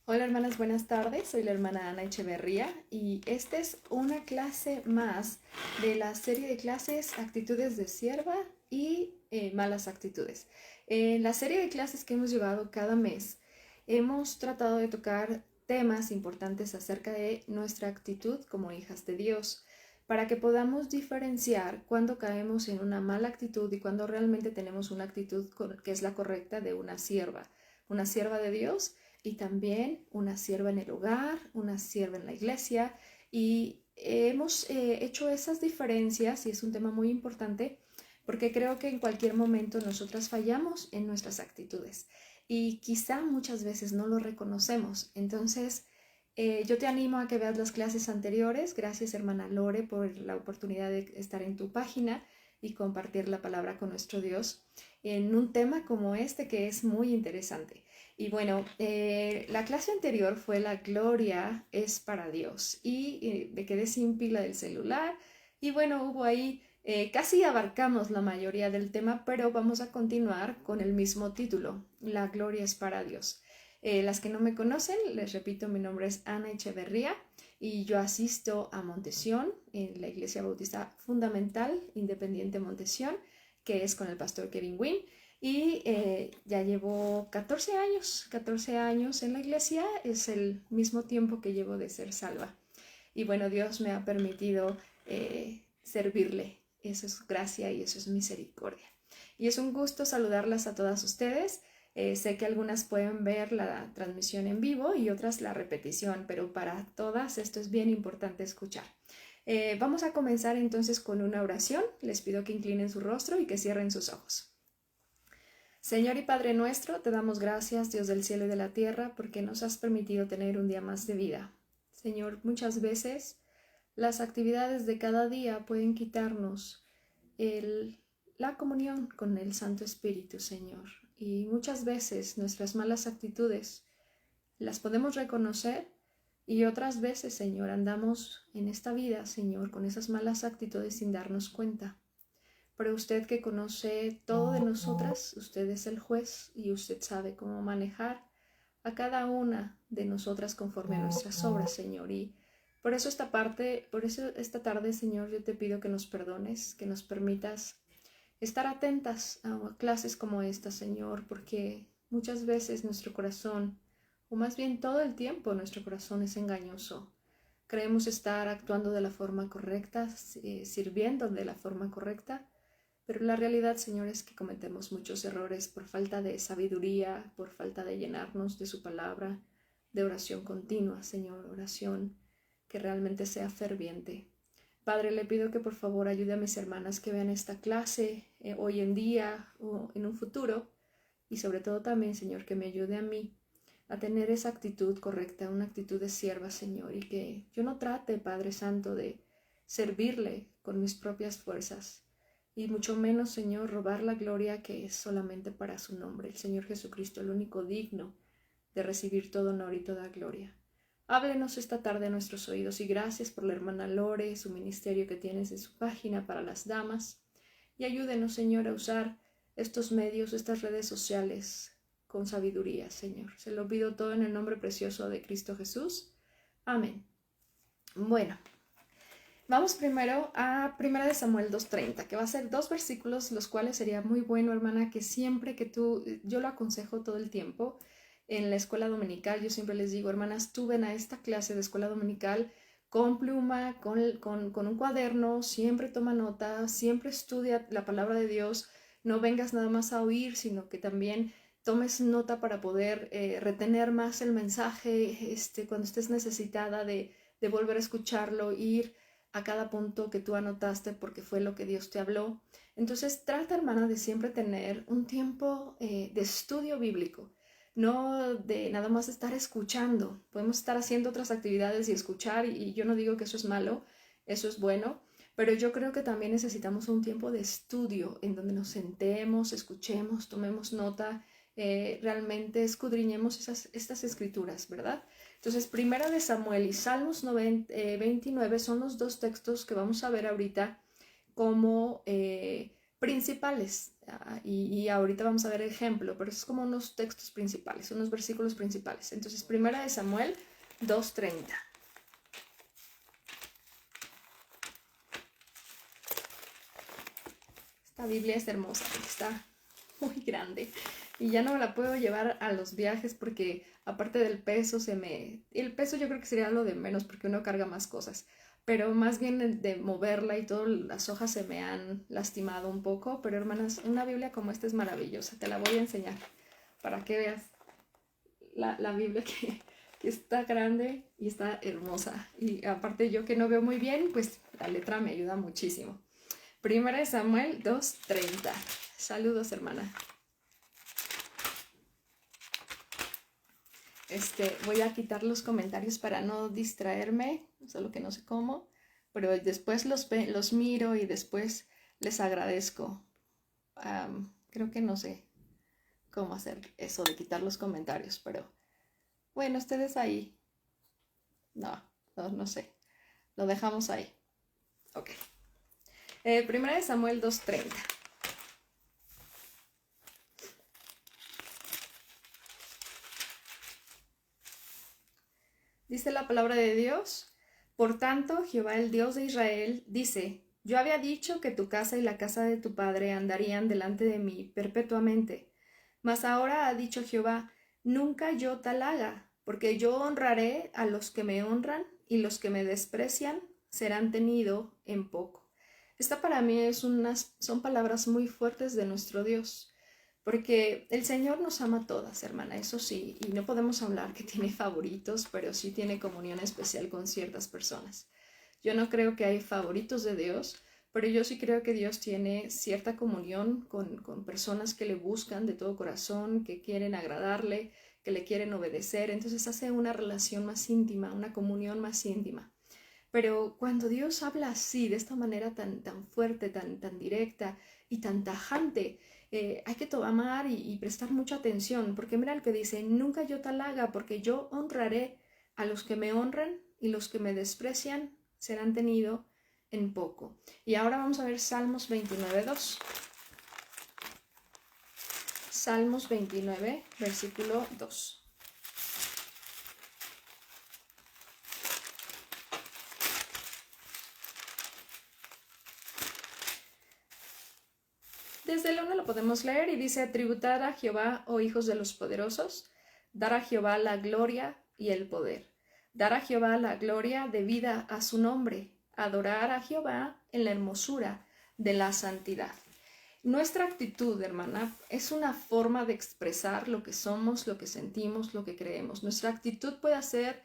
Hola hermanas, buenas tardes. Soy la hermana Ana Echeverría y esta es una clase más de la serie de clases Actitudes de Sierva y Malas Actitudes. En la serie de clases que hemos llevado cada mes, hemos tratado de tocar temas importantes acerca de nuestra actitud como hijas de Dios, para que podamos diferenciar cuando caemos en una mala actitud y cuando realmente tenemos una actitud que es la correcta de una sierva de Dios y también una sierva en el hogar, una sierva en la iglesia. Y hemos hecho esas diferencias y es un tema muy importante porque creo que en cualquier momento nosotras fallamos en nuestras actitudes y quizá muchas veces no lo reconocemos. Entonces, yo te animo a que veas las clases anteriores. Gracias, hermana Lore, por la oportunidad de estar en tu página y compartir la palabra con nuestro Dios en un tema como este que es muy interesante. Y bueno, la clase anterior fue La gloria es para Dios y me quedé sin pila del celular y bueno, hubo ahí, casi abarcamos la mayoría del tema, pero vamos a continuar con el mismo título, La gloria es para Dios. Las que no me conocen, les repito, mi nombre es Ana Echeverría y yo asisto a Montesión en la Iglesia Bautista Fundamental Independiente Montesión, que es con el pastor Kevin Wynn. Y ya llevo 14 años en la iglesia, es el mismo tiempo que llevo de ser salva. Y bueno, Dios me ha permitido servirle, eso es gracia y eso es misericordia. Y es un gusto saludarlas a todas ustedes. Sé que algunas pueden ver la transmisión en vivo y otras la repetición, pero para todas esto es bien importante escuchar. Vamos a comenzar entonces con una oración. Les pido que inclinen su rostro y que cierren sus ojos. Señor y Padre nuestro, te damos gracias, Dios del cielo y de la tierra, porque nos has permitido tener un día más de vida. Señor, muchas veces las actividades de cada día pueden quitarnos la comunión con el Santo Espíritu, Señor. Y muchas veces nuestras malas actitudes las podemos reconocer y otras veces, Señor, andamos en esta vida, Señor, con esas malas actitudes sin darnos cuenta. Pero usted que conoce todo de nosotras, usted es el juez y usted sabe cómo manejar a cada una de nosotras conforme a nuestras obras, Señor. Y por eso esta tarde, Señor, yo te pido que nos perdones, que nos permitas estar atentas a clases como esta, Señor, porque muchas veces nuestro corazón, o más bien todo el tiempo, nuestro corazón es engañoso. Creemos estar actuando de la forma correcta, sirviendo de la forma correcta, pero la realidad, Señor, es que cometemos muchos errores por falta de sabiduría, por falta de llenarnos de su palabra, de oración continua, Señor, oración que realmente sea ferviente. Padre, le pido que por favor ayude a mis hermanas que vean esta clase hoy en día o en un futuro, y sobre todo también, Señor, que me ayude a mí a tener esa actitud correcta, una actitud de sierva, Señor, y que yo no trate, Padre Santo, de servirle con mis propias fuerzas, y mucho menos, Señor, robar la gloria que es solamente para su nombre, el Señor Jesucristo, el único digno de recibir todo honor y toda gloria. Háblenos esta tarde a nuestros oídos y gracias por la hermana Lore, su ministerio que tienes en su página para las damas, y ayúdenos, Señor, a usar estos medios, estas redes sociales con sabiduría, Señor. Se lo pido todo en el nombre precioso de Cristo Jesús. Amén. Bueno, vamos primero a 1 Samuel 2:30, que va a ser 2 versículos, los cuales sería muy bueno, hermana, que siempre que yo lo aconsejo todo el tiempo en la escuela dominical. Yo siempre les digo, hermanas, tú ven a esta clase de escuela dominical con pluma, con un cuaderno, siempre toma nota, siempre estudia la palabra de Dios, no vengas nada más a oír, sino que también tomes nota para poder retener más el mensaje cuando estés necesitada de volver a escucharlo, ir a cada punto que tú anotaste porque fue lo que Dios te habló. Entonces trata, hermana, de siempre tener un tiempo de estudio bíblico, no de nada más estar escuchando. Podemos estar haciendo otras actividades y escuchar, y yo no digo que eso es malo, eso es bueno, pero yo creo que también necesitamos un tiempo de estudio en donde nos sentemos, escuchemos, tomemos nota, realmente escudriñemos estas escrituras, ¿verdad? Entonces, Primera de Samuel y Salmos 29 son los dos textos que vamos a ver ahorita como principales. y ahorita vamos a ver ejemplo, pero es como unos textos principales, unos versículos principales. Entonces, 1 Samuel 2:30. Esta Biblia es hermosa, está muy grande y ya no me la puedo llevar a los viajes porque aparte del peso el peso yo creo que sería lo de menos porque uno carga más cosas, pero más bien de moverla y todo, las hojas se me han lastimado un poco, pero hermanas, una Biblia como esta es maravillosa, te la voy a enseñar para que veas la Biblia que está grande y está hermosa, y aparte yo que no veo muy bien, pues la letra me ayuda muchísimo. 1 Samuel 2:30. Saludos, hermana. Voy a quitar los comentarios para no distraerme, solo que no sé cómo, pero después los miro y después les agradezco. Creo que no sé cómo hacer eso de quitar los comentarios, pero bueno, ustedes ahí. No sé. Lo dejamos ahí. Ok. 1 Samuel 2:30. Dice la palabra de Dios: por tanto, Jehová el Dios de Israel dice: yo había dicho que tu casa y la casa de tu padre andarían delante de mí perpetuamente. Mas ahora ha dicho Jehová: nunca yo tal haga, porque yo honraré a los que me honran, y los que me desprecian serán tenidos en poco. Esta para mí son palabras muy fuertes de nuestro Dios. Porque el Señor nos ama a todas, hermana, eso sí, y no podemos hablar que tiene favoritos, pero sí tiene comunión especial con ciertas personas. Yo no creo que hay favoritos de Dios, pero yo sí creo que Dios tiene cierta comunión con personas que le buscan de todo corazón, que quieren agradarle, que le quieren obedecer, entonces hace una relación más íntima, una comunión más íntima. Pero cuando Dios habla así, de esta manera tan fuerte, tan directa y tan tajante, hay que tomar y prestar mucha atención, porque mira lo que dice: nunca yo tal haga, porque yo honraré a los que me honran, y los que me desprecian serán tenidos en poco. Y ahora vamos a ver Salmos 29:2. Salmos 29, versículo 2. Desde el 1 lo podemos leer y dice: tributad a Jehová, oh hijos de los poderosos, dar a Jehová la gloria y el poder, dar a Jehová la gloria debida a su nombre, adorar a Jehová en la hermosura de la santidad. Nuestra actitud, hermana, es una forma de expresar lo que somos, lo que sentimos, lo que creemos. Nuestra actitud puede hacer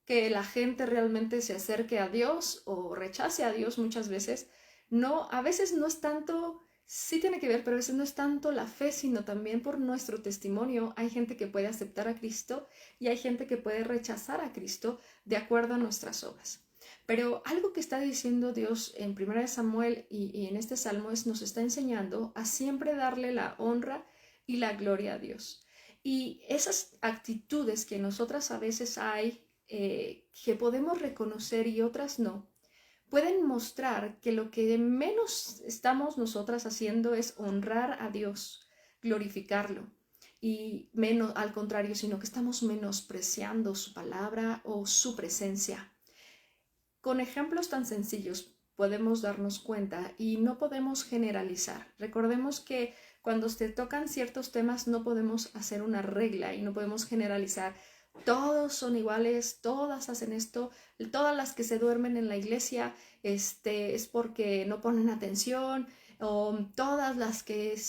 que la gente realmente se acerque a Dios o rechace a Dios muchas veces. No, a veces no es tanto, sí tiene que ver, pero a veces no es tanto la fe, sino también por nuestro testimonio. Hay gente que puede aceptar a Cristo y hay gente que puede rechazar a Cristo de acuerdo a nuestras obras. Pero algo que está diciendo Dios en 1 Samuel y en este Salmo nos está enseñando a siempre darle la honra y la gloria a Dios. Y esas actitudes que nosotras a veces hay, que podemos reconocer y otras no, pueden mostrar que lo que menos estamos nosotras haciendo es honrar a Dios, glorificarlo, y menos al contrario, sino que estamos menospreciando su palabra o su presencia. Con ejemplos tan sencillos podemos darnos cuenta y no podemos generalizar. Recordemos que cuando se tocan ciertos temas no podemos hacer una regla y no podemos generalizar. Todos son iguales, todas hacen esto, todas las que se duermen en la iglesia es porque no ponen atención, o todas las que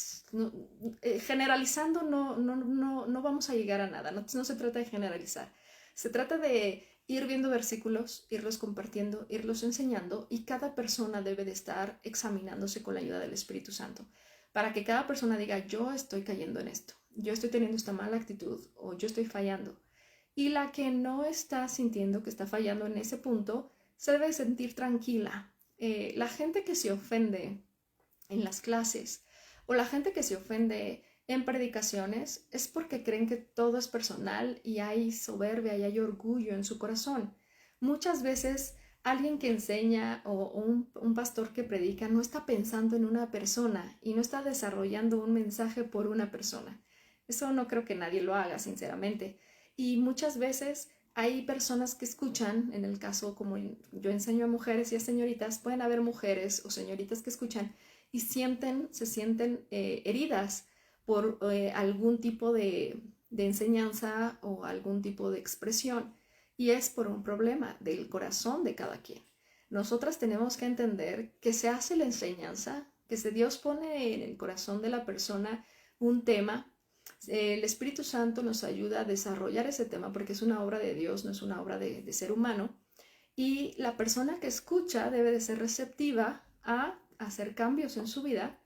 generalizando no vamos a llegar a nada. No se trata de generalizar, se trata de ir viendo versículos, irlos compartiendo, irlos enseñando, y cada persona debe de estar examinándose con la ayuda del Espíritu Santo para que cada persona diga: yo estoy cayendo en esto, yo estoy teniendo esta mala actitud o yo estoy fallando. Y la que no está sintiendo que está fallando en ese punto se debe sentir tranquila. La gente que se ofende en las clases o la gente que se ofende en predicaciones es porque creen que todo es personal y hay soberbia y hay orgullo en su corazón. Muchas veces Alguien que enseña o un pastor que predica no está pensando en una persona y no está desarrollando un mensaje por una persona. Eso no creo que nadie lo haga, sinceramente. Y muchas veces hay personas que escuchan, en el caso como yo enseño a mujeres y a señoritas, pueden haber mujeres o señoritas que escuchan y se sienten heridas por algún tipo de enseñanza o algún tipo de expresión. Y es por un problema del corazón de cada quien. Nosotras tenemos que entender que se hace la enseñanza, que si Dios pone en el corazón de la persona un tema, el Espíritu Santo nos ayuda a desarrollar ese tema porque es una obra de Dios, no es una obra de ser humano. Y la persona que escucha debe de ser receptiva a hacer cambios en su vida,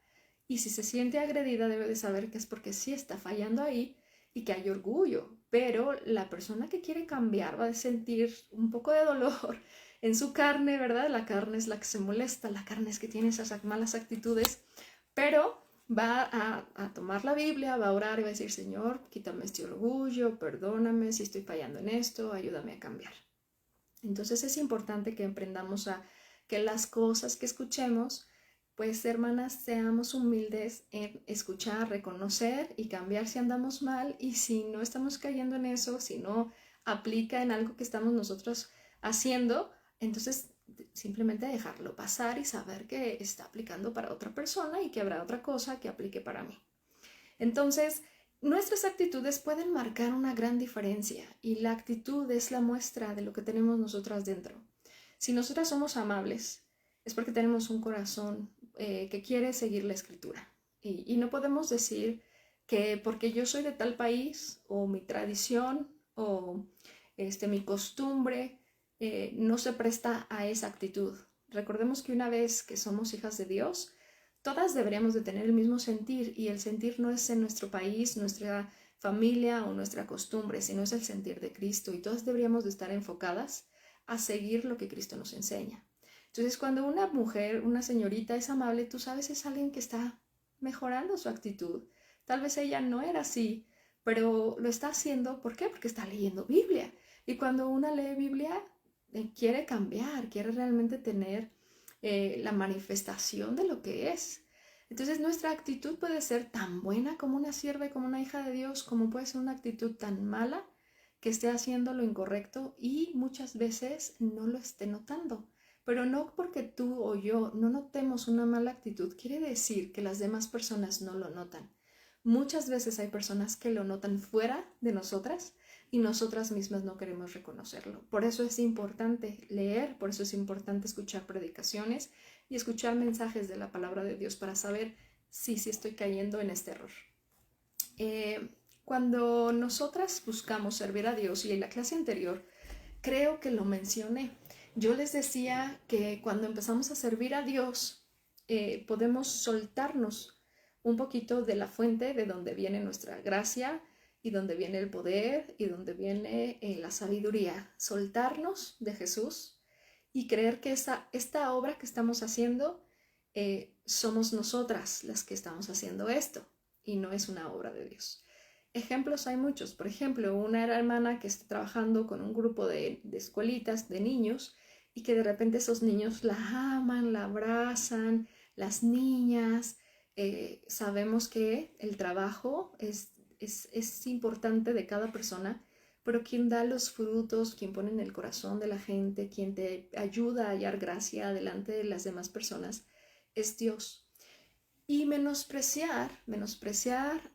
y si se siente agredida debe de saber que es porque sí está fallando ahí y que hay orgullo, pero la persona que quiere cambiar va a sentir un poco de dolor en su carne, ¿verdad? La carne es la que se molesta, la carne es que tiene esas malas actitudes, pero va a tomar la Biblia, va a orar y va a decir, Señor, quítame este orgullo, perdóname si estoy fallando en esto, ayúdame a cambiar. Entonces es importante que aprendamos a que las cosas que escuchemos, pues hermanas, seamos humildes en escuchar, reconocer y cambiar si andamos mal, y si no estamos cayendo en eso, si no aplica en algo que estamos nosotros haciendo, entonces simplemente dejarlo pasar y saber que está aplicando para otra persona y que habrá otra cosa que aplique para mí. Entonces, nuestras actitudes pueden marcar una gran diferencia, y la actitud es la muestra de lo que tenemos nosotras dentro. Si nosotras somos amables, es porque tenemos un corazón que quiere seguir la escritura. Y no podemos decir que porque yo soy de tal país, o mi tradición, o mi costumbre, no se presta a esa actitud. Recordemos que una vez que somos hijas de Dios, todas deberíamos de tener el mismo sentir, y el sentir no es en nuestro país, nuestra familia o nuestra costumbre, sino es el sentir de Cristo, y todas deberíamos de estar enfocadas a seguir lo que Cristo nos enseña. Entonces, cuando una mujer, una señorita es amable, tú sabes, es alguien que está mejorando su actitud. Tal vez ella no era así, pero lo está haciendo, ¿por qué? Porque está leyendo Biblia. Y cuando una lee Biblia, quiere cambiar, quiere realmente tener la manifestación de lo que es. Entonces nuestra actitud puede ser tan buena como una sierva y como una hija de Dios, como puede ser una actitud tan mala que esté haciendo lo incorrecto y muchas veces no lo esté notando. Pero no porque tú o yo no notemos una mala actitud quiere decir que las demás personas no lo notan. Muchas veces hay personas que lo notan fuera de nosotras y nosotras mismas no queremos reconocerlo. Por eso es importante leer, por eso es importante escuchar predicaciones y escuchar mensajes de la palabra de Dios para saber si estoy cayendo en este error. Cuando nosotras buscamos servir a Dios, y en la clase anterior creo que lo mencioné, yo les decía que cuando empezamos a servir a Dios, podemos soltarnos un poquito de la fuente de donde viene nuestra gracia y donde viene el poder y donde viene la sabiduría. Soltarnos de Jesús y creer que esta obra que estamos haciendo, somos nosotras las que estamos haciendo esto y no es una obra de Dios. Ejemplos hay muchos. Por ejemplo, una hermana que está trabajando con un grupo de escuelitas de niños y que de repente esos niños la aman, la abrazan, las niñas. Sabemos que el trabajo es importante de cada persona, pero quien da los frutos, quien pone en el corazón de la gente, quien te ayuda a hallar gracia delante de las demás personas, es Dios. Y menospreciar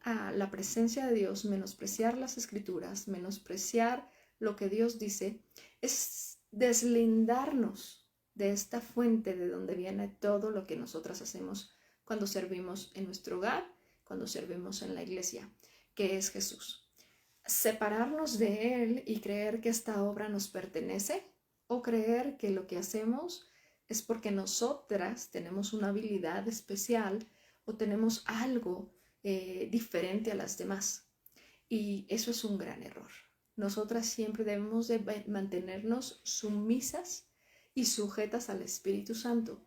a la presencia de Dios, menospreciar las escrituras, menospreciar lo que Dios dice, es deslindarnos de esta fuente de donde viene todo lo que nosotras hacemos cuando servimos en nuestro hogar, cuando servimos en la iglesia, que es Jesús. Separarnos de Él y creer que esta obra nos pertenece, o creer que lo que hacemos es porque nosotras tenemos una habilidad especial o tenemos algo diferente a las demás. Y eso es un gran error. Nosotras siempre debemos de mantenernos sumisas y sujetas al Espíritu Santo,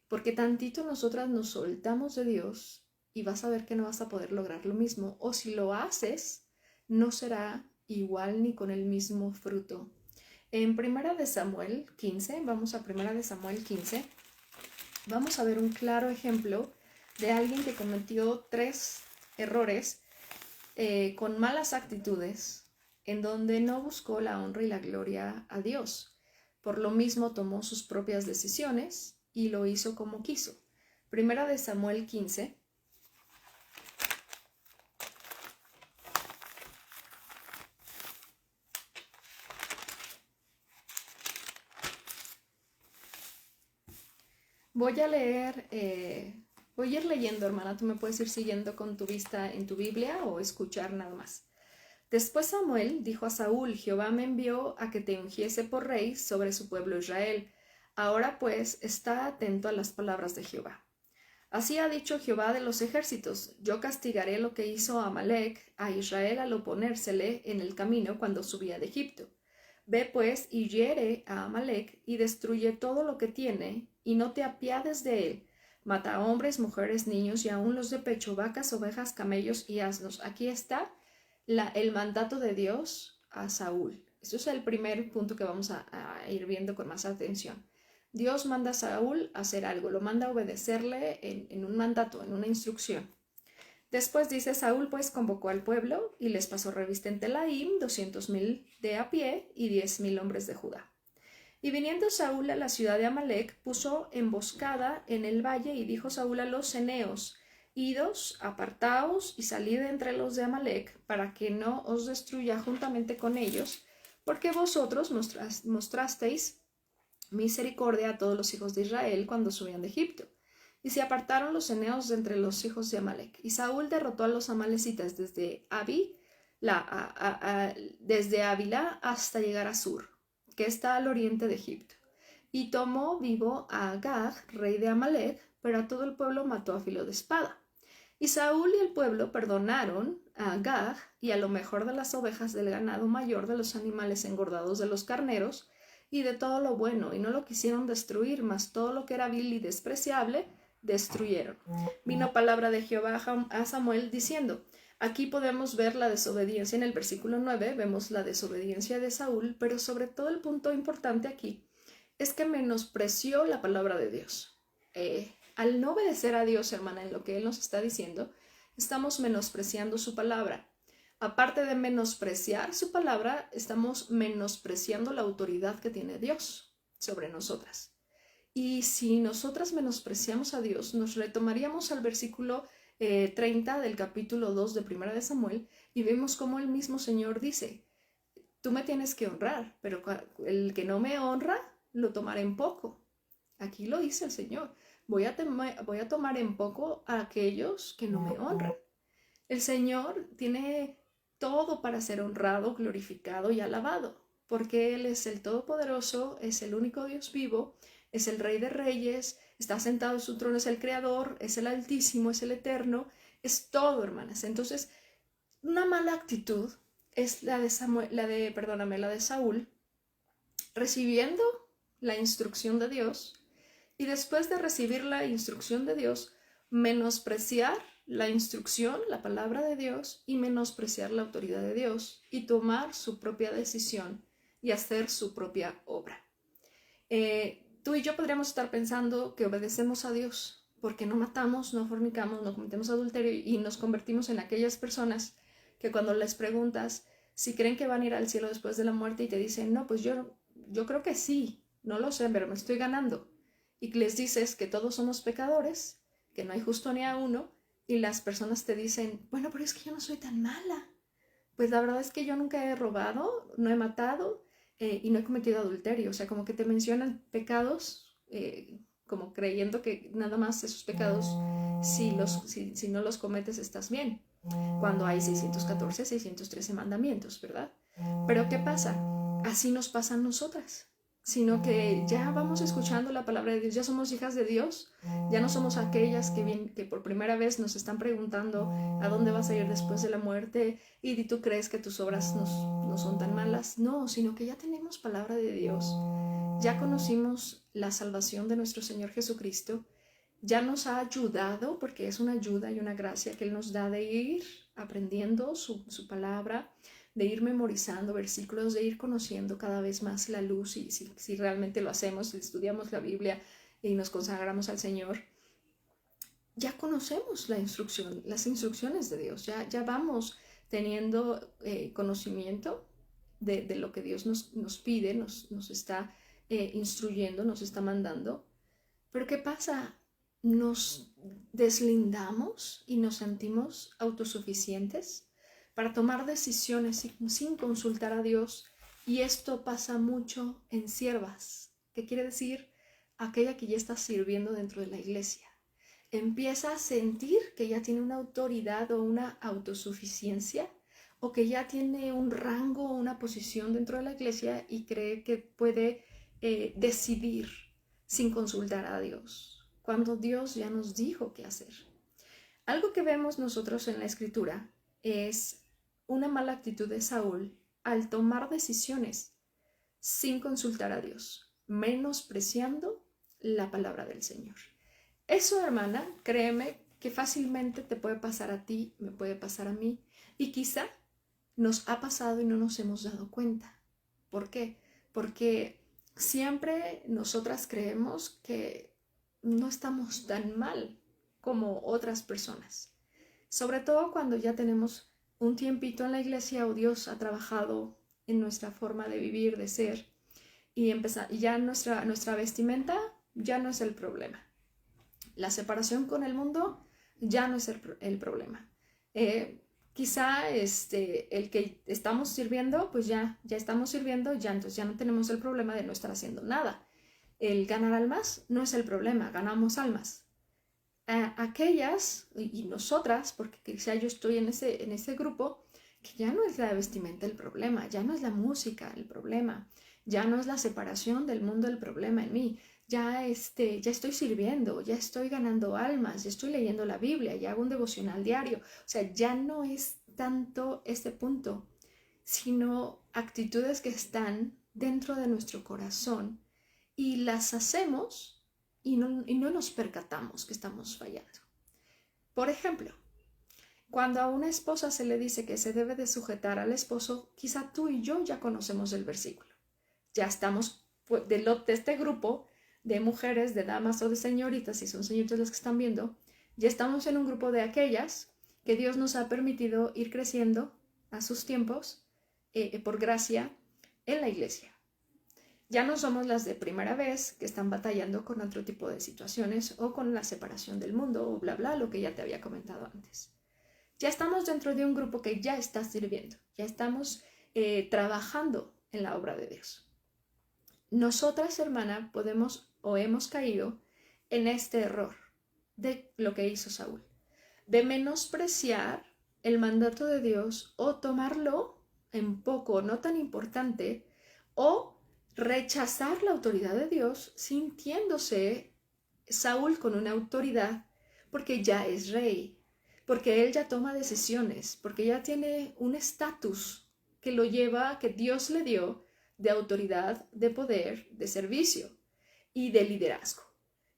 porque tantito nosotras nos soltamos de Dios y vas a ver que no vas a poder lograr lo mismo, o si lo haces, no será igual ni con el mismo fruto. En Primera de Samuel 15, vamos a Primera de Samuel 15, vamos a ver un claro ejemplo de alguien que cometió 3 errores con malas actitudes, en donde no buscó la honra y la gloria a Dios. Por lo mismo tomó sus propias decisiones y lo hizo como quiso. Primera de Samuel 15. Voy a ir leyendo, hermana. Tú me puedes ir siguiendo con tu vista en tu Biblia o escuchar nada más. Después Samuel dijo a Saúl: Jehová me envió a que te ungiese por rey sobre su pueblo Israel. Ahora pues, está atento a las palabras de Jehová. Así ha dicho Jehová de los ejércitos: yo castigaré lo que hizo Amalec a Israel al oponérsele en el camino cuando subía de Egipto. Ve pues y hiere a Amalec y destruye todo lo que tiene, y no te apiades de él. Mata a hombres, mujeres, niños y aun los de pecho, vacas, ovejas, camellos y asnos. Aquí está el mandato de Dios a Saúl. Eso es el primer punto que vamos a ir viendo con más atención. Dios manda a Saúl a hacer algo, lo manda a obedecerle en un mandato, en una instrucción. Después dice: Saúl pues convocó al pueblo y les pasó revista en Telaim 200,000 de a pie y 10,000 hombres de Judá. Y viniendo Saúl a la ciudad de Amalec, puso emboscada en el valle, y dijo Saúl a los ceneos: Idos, apartaos y salid entre los de Amalec, para que no os destruya juntamente con ellos, porque vosotros mostrasteis misericordia a todos los hijos de Israel cuando subían de Egipto. Y se apartaron los ceneos de entre los hijos de Amalec. Y Saúl derrotó a los amalecitas desde Ávila hasta llegar a Sur, que está al oriente de Egipto. Y tomó vivo a Agag, rey de Amalec, pero a todo el pueblo mató a filo de espada. Y Saúl y el pueblo perdonaron a Agag y a lo mejor de las ovejas, del ganado mayor, de los animales engordados, de los carneros y de todo lo bueno, y no lo quisieron destruir, mas todo lo que era vil y despreciable destruyeron. Vino palabra de Jehová a Samuel diciendo: aquí podemos ver la desobediencia. En el versículo 9 vemos la desobediencia de Saúl, pero sobre todo el punto importante aquí es que menospreció la palabra de Dios. Al no obedecer a Dios, hermana, en lo que Él nos está diciendo, estamos menospreciando su palabra. Aparte de menospreciar su palabra, estamos menospreciando la autoridad que tiene Dios sobre nosotras. Y si nosotras menospreciamos a Dios, nos retomaríamos al versículo 30 del capítulo 2 de Primera de Samuel, y vemos cómo el mismo Señor dice: tú me tienes que honrar, pero el que no me honra, lo tomaré en poco. Aquí lo dice el Señor: voy a tomar en poco a aquellos que no me honran. El Señor tiene todo para ser honrado, glorificado y alabado, porque Él es el Todopoderoso, es el único Dios vivo, es el Rey de Reyes, está sentado en su trono, es el Creador, es el Altísimo, es el Eterno, es todo, hermanas. Entonces, una mala actitud es la de Saúl, recibiendo la instrucción de Dios, y después de recibir la instrucción de Dios, menospreciar la instrucción, la palabra de Dios, y menospreciar la autoridad de Dios, y tomar su propia decisión y hacer su propia obra. Tú y yo podríamos estar pensando que obedecemos a Dios porque no matamos, no fornicamos, no cometemos adulterio, y nos convertimos en aquellas personas que cuando les preguntas si creen que van a ir al cielo después de la muerte y te dicen: no, pues yo creo que sí, no lo sé, pero me estoy ganando. Y les dices que todos somos pecadores, que no hay justo ni a uno, y las personas te dicen: bueno, pero es que yo no soy tan mala. Pues la verdad es que yo nunca he robado, no he matado y no he cometido adulterio. O sea, como que te mencionan pecados, como creyendo que nada más esos pecados, si no los cometes, estás bien. Cuando hay 614, 613 mandamientos, ¿verdad? Pero ¿qué pasa? Así nos pasa a nosotras. Sino que ya vamos escuchando la palabra de Dios, ya somos hijas de Dios, ya no somos aquellas que por primera vez nos están preguntando a dónde vas a ir después de la muerte, y tú crees que tus obras no son tan malas. No, sino que ya tenemos palabra de Dios, ya conocimos la salvación de nuestro Señor Jesucristo, ya nos ha ayudado, porque es una ayuda y una gracia que Él nos da de ir aprendiendo su palabra, de ir memorizando versículos, de ir conociendo cada vez más la luz, y si realmente lo hacemos, si estudiamos la Biblia y nos consagramos al Señor, ya conocemos las instrucciones de Dios, ya vamos teniendo conocimiento de lo que Dios nos pide, nos está instruyendo, nos está mandando. Pero ¿qué pasa? Nos deslindamos y nos sentimos autosuficientes para tomar decisiones sin consultar a Dios, y esto pasa mucho en siervas, que quiere decir aquella que ya está sirviendo dentro de la iglesia. Empieza a sentir que ya tiene una autoridad o una autosuficiencia, o que ya tiene un rango o una posición dentro de la iglesia, y cree que puede decidir sin consultar a Dios, cuando Dios ya nos dijo qué hacer. Algo que vemos nosotros en la Escritura es una mala actitud de Saúl al tomar decisiones sin consultar a Dios, menospreciando la palabra del Señor. Eso, hermana, créeme que fácilmente te puede pasar a ti, me puede pasar a mí, y quizá nos ha pasado y no nos hemos dado cuenta. ¿Por qué? Porque siempre nosotras creemos que no estamos tan mal como otras personas. Sobre todo cuando ya tenemos un tiempito en la iglesia, o Dios ha trabajado en nuestra forma de vivir, de ser, y ya nuestra vestimenta ya no es el problema. La separación con el mundo ya no es el problema. Quizá el que estamos sirviendo, pues ya estamos sirviendo, entonces ya no tenemos el problema de no estar haciendo nada. El ganar almas no es el problema, ganamos almas. Aquellas, y nosotras, porque quizá yo estoy en ese grupo, que ya no es la vestimenta el problema, ya no es la música el problema, ya no es la separación del mundo el problema en mí. Ya estoy sirviendo, ya estoy ganando almas, ya estoy leyendo la Biblia, ya hago un devocional diario. O sea, ya no es tanto este punto, sino actitudes que están dentro de nuestro corazón, y las hacemos y no nos percatamos que estamos fallando. Por ejemplo, cuando a una esposa se le dice que se debe de sujetar al esposo, quizá tú y yo ya conocemos el versículo. Ya estamos de este grupo de mujeres, de damas o de señoritas, si son señoritas las que están viendo, ya estamos en un grupo de aquellas que Dios nos ha permitido ir creciendo a sus tiempos, por gracia, en la iglesia. Ya no somos las de primera vez que están batallando con otro tipo de situaciones, o con la separación del mundo, o bla bla, lo que ya te había comentado antes. Ya estamos dentro de un grupo que ya está sirviendo, ya estamos trabajando en la obra de Dios. Nosotras, hermana, podemos o hemos caído en este error de lo que hizo Saúl, de menospreciar el mandato de Dios, o tomarlo en poco, no tan importante, o rechazar la autoridad de Dios, sintiéndose Saúl con una autoridad porque ya es rey, porque él ya toma decisiones, porque ya tiene un estatus que lo lleva, que Dios le dio, de autoridad, de poder, de servicio y de liderazgo.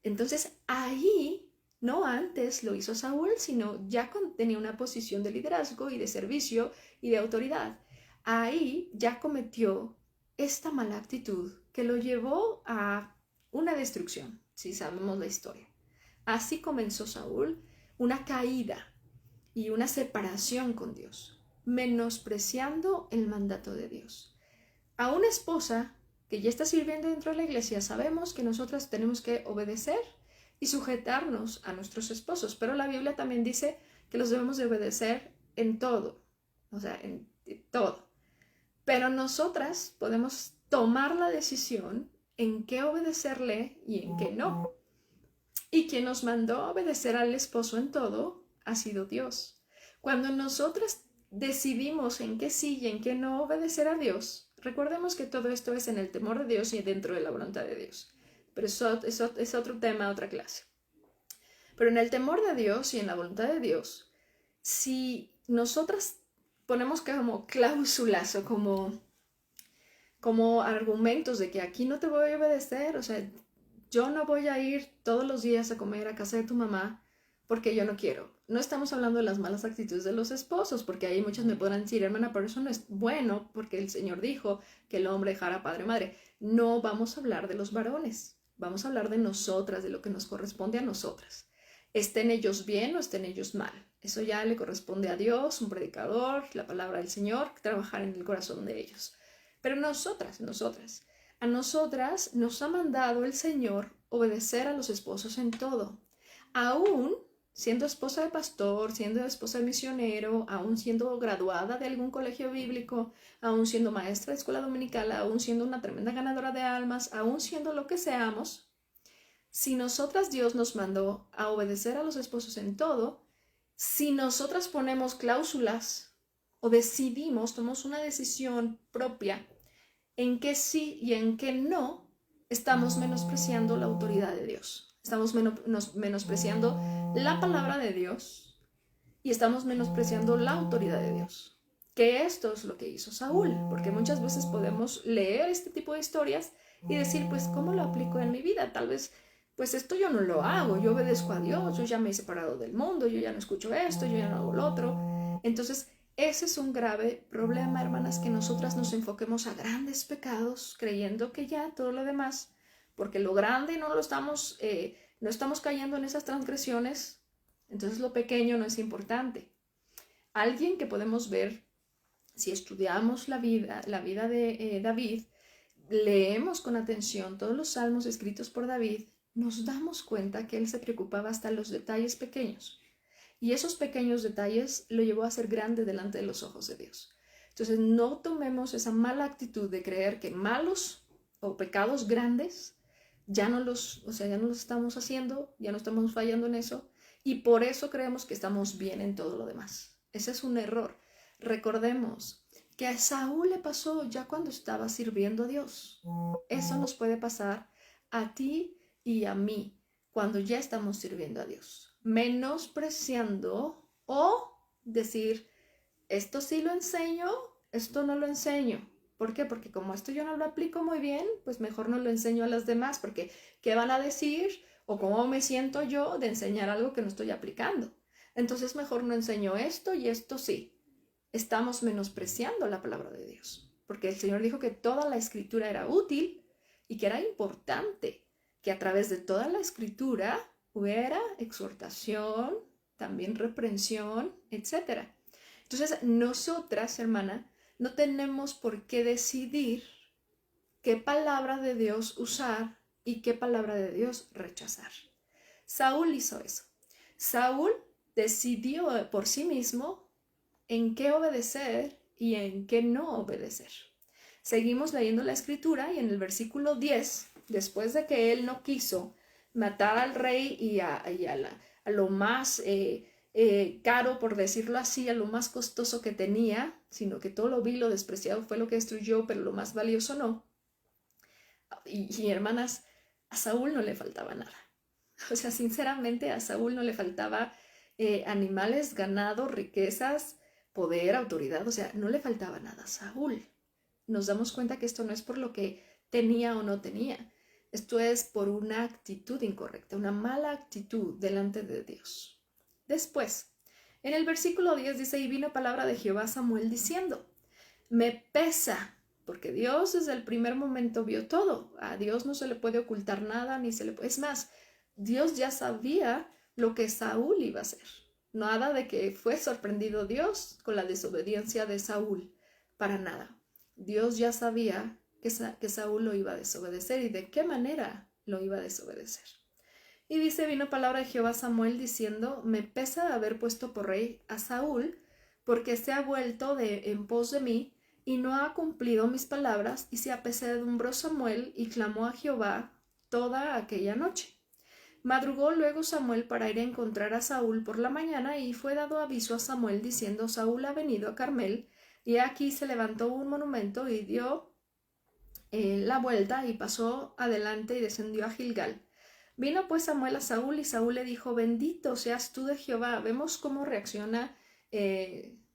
Entonces ahí, no antes lo hizo Saúl, sino ya tenía una posición de liderazgo y de servicio y de autoridad. Ahí ya cometió esta mala actitud que lo llevó a una destrucción, si sabemos la historia. Así comenzó Saúl, una caída y una separación con Dios, menospreciando el mandato de Dios. A una esposa que ya está sirviendo dentro de la iglesia, sabemos que nosotras tenemos que obedecer y sujetarnos a nuestros esposos, pero la Biblia también dice que los debemos de obedecer en todo, o sea, en todo. Pero nosotras podemos tomar la decisión en qué obedecerle y en qué no. Y quien nos mandó a obedecer al esposo en todo ha sido Dios. Cuando nosotras decidimos en qué sí y en qué no obedecer a Dios, recordemos que todo esto es en el temor de Dios y dentro de la voluntad de Dios. Pero eso es otro tema, otra clase. Pero en el temor de Dios y en la voluntad de Dios, si nosotras ponemos como cláusulas o como argumentos de que aquí no te voy a obedecer, o sea, yo no voy a ir todos los días a comer a casa de tu mamá porque yo no quiero. no estamos hablando de las malas actitudes de los esposos, porque ahí muchos me podrán decir, hermana, pero eso no es bueno, porque el Señor dijo que el hombre dejara padre o madre. No vamos a hablar de los varones, vamos a hablar de nosotras, de lo que nos corresponde a nosotras. Estén ellos bien o estén ellos mal. Eso ya le corresponde a Dios, un predicador, la palabra del Señor, trabajar en el corazón de ellos. Pero nosotras, a nosotras nos ha mandado el Señor obedecer a los esposos en todo. Aún siendo esposa de pastor, siendo esposa de misionero, aún siendo graduada de algún colegio bíblico, aún siendo maestra de escuela dominical, aún siendo una tremenda ganadora de almas, aún siendo lo que seamos, si nosotras Dios nos mandó a obedecer a los esposos en todo, si nosotras ponemos cláusulas o decidimos, tomamos una decisión propia en que sí y en que no, estamos menospreciando la autoridad de Dios. Estamos menospreciando la palabra de Dios y estamos menospreciando la autoridad de Dios. Que esto es lo que hizo Saúl, porque muchas veces podemos leer este tipo de historias y decir, pues, ¿cómo lo aplico en mi vida? Tal vez, pues esto yo no lo hago, yo obedezco a Dios, yo ya me he separado del mundo, yo ya no escucho esto, yo ya no hago lo otro. Entonces, ese es un grave problema, hermanas, que nosotras nos enfoquemos a grandes pecados, creyendo que ya todo lo demás, porque lo grande no estamos cayendo en esas transgresiones, entonces lo pequeño no es importante. Alguien que podemos ver, si estudiamos la vida de David, leemos con atención todos los salmos escritos por David, nos damos cuenta que él se preocupaba hasta los detalles pequeños. Y esos pequeños detalles lo llevó a ser grande delante de los ojos de Dios. Entonces, no tomemos esa mala actitud de creer que malos o pecados grandes ya no los estamos haciendo, ya no estamos fallando en eso, y por eso creemos que estamos bien en todo lo demás. Ese es un error. Recordemos que a Saúl le pasó ya cuando estaba sirviendo a Dios. Eso nos puede pasar a ti y a mí cuando ya estamos sirviendo a Dios. Menospreciando o decir, esto sí lo enseño, esto no lo enseño. ¿Por qué? Porque como esto yo no lo aplico muy bien, pues mejor no lo enseño a las demás, porque ¿qué van a decir? O cómo me siento yo de enseñar algo que no estoy aplicando. Entonces mejor no enseño esto y esto sí. Estamos menospreciando la palabra de Dios, porque el Señor dijo que toda la escritura era útil y que era importante, que a través de toda la escritura hubiera exhortación, también reprensión, etc. Entonces, nosotras, hermana, no tenemos por qué decidir qué palabra de Dios usar y qué palabra de Dios rechazar. Saúl hizo eso. Saúl decidió por sí mismo en qué obedecer y en qué no obedecer. Seguimos leyendo la escritura y en el versículo 10, después de que él no quiso matar al rey y a lo más caro, por decirlo así, a lo más costoso que tenía, sino que todo lo vil, lo despreciado fue lo que destruyó, pero lo más valioso no. Y hermanas, a Saúl no le faltaba nada. O sea, sinceramente, a Saúl no le faltaba animales, ganado, riquezas, poder, autoridad, o sea, no le faltaba nada a Saúl. Nos damos cuenta que esto no es por lo que tenía o no tenía. Esto es por una actitud incorrecta, una mala actitud delante de Dios. Después, en el versículo 10 dice, y vino palabra de Jehová a Samuel diciendo, me pesa, porque Dios desde el primer momento vio todo. A Dios no se le puede ocultar nada, ni se le puede... Es más, Dios ya sabía lo que Saúl iba a hacer. Nada de que fue sorprendido Dios con la desobediencia de Saúl, para nada. Dios ya sabía que Saúl lo iba a desobedecer y de qué manera lo iba a desobedecer. Y dice, vino palabra de Jehová a Samuel diciendo, me pesa haber puesto por rey a Saúl, porque se ha vuelto en pos de mí y no ha cumplido mis palabras, y se apesadumbró Samuel y clamó a Jehová toda aquella noche. Madrugó luego Samuel para ir a encontrar a Saúl por la mañana, y fue dado aviso a Samuel diciendo, Saúl ha venido a Carmel, y aquí se levantó un monumento y dio la vuelta y pasó adelante y descendió a Gilgal. Vino pues Samuel a Saúl y Saúl le dijo, bendito seas tú de Jehová. Vemos cómo reacciona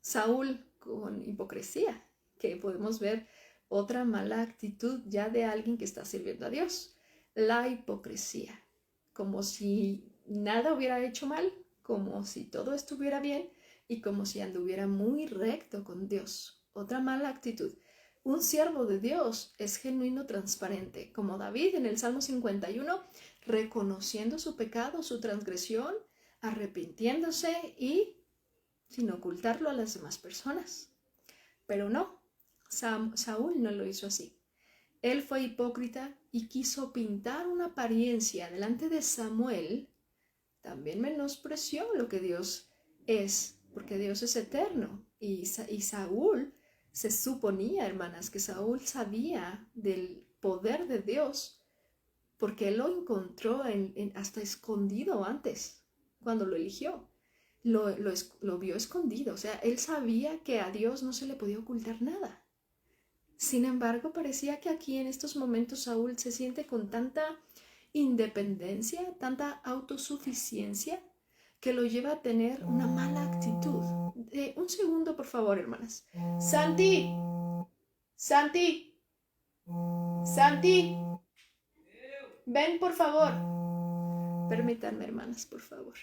Saúl con hipocresía, que podemos ver otra mala actitud ya de alguien que está sirviendo a Dios. La hipocresía, como si nada hubiera hecho mal, como si todo estuviera bien y como si anduviera muy recto con Dios. Otra mala actitud. Un siervo de Dios es genuino, transparente, como David en el Salmo 51, reconociendo su pecado, su transgresión, arrepintiéndose y sin ocultarlo a las demás personas. Pero no, Saúl no lo hizo así. Él fue hipócrita y quiso pintar una apariencia delante de Samuel. También menospreció lo que Dios es, porque Dios es eterno. Y Saúl se suponía, hermanas, que Saúl sabía del poder de Dios, porque él lo encontró hasta escondido antes, cuando lo eligió. Lo vio escondido, o sea, él sabía que a Dios no se le podía ocultar nada. Sin embargo, parecía que aquí en estos momentos Saúl se siente con tanta independencia, tanta autosuficiencia, que lo lleva a tener una mala actitud. Un segundo, por favor, hermanas. Santi, Santi, Santi, ven, por favor. Permítanme, hermanas, por favor.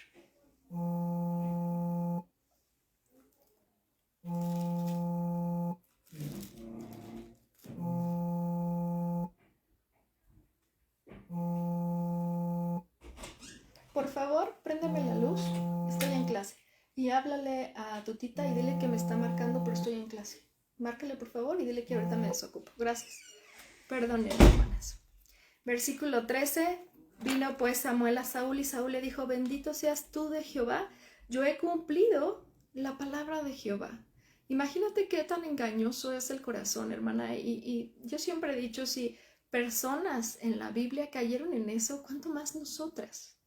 Por favor, préndeme la luz. Estoy en clase. Y háblale a tu tita y dile que me está marcando, pero estoy en clase. Márcale, por favor, y dile que ahorita me desocupo. Gracias. Perdonen, hermanas. Versículo 13. Vino pues Samuel a Saúl y Saúl le dijo: bendito seas tú de Jehová, yo he cumplido la palabra de Jehová. Imagínate qué tan engañoso es el corazón, hermana. Y yo siempre he dicho, si personas en la Biblia cayeron en eso, ¿cuánto más nosotras?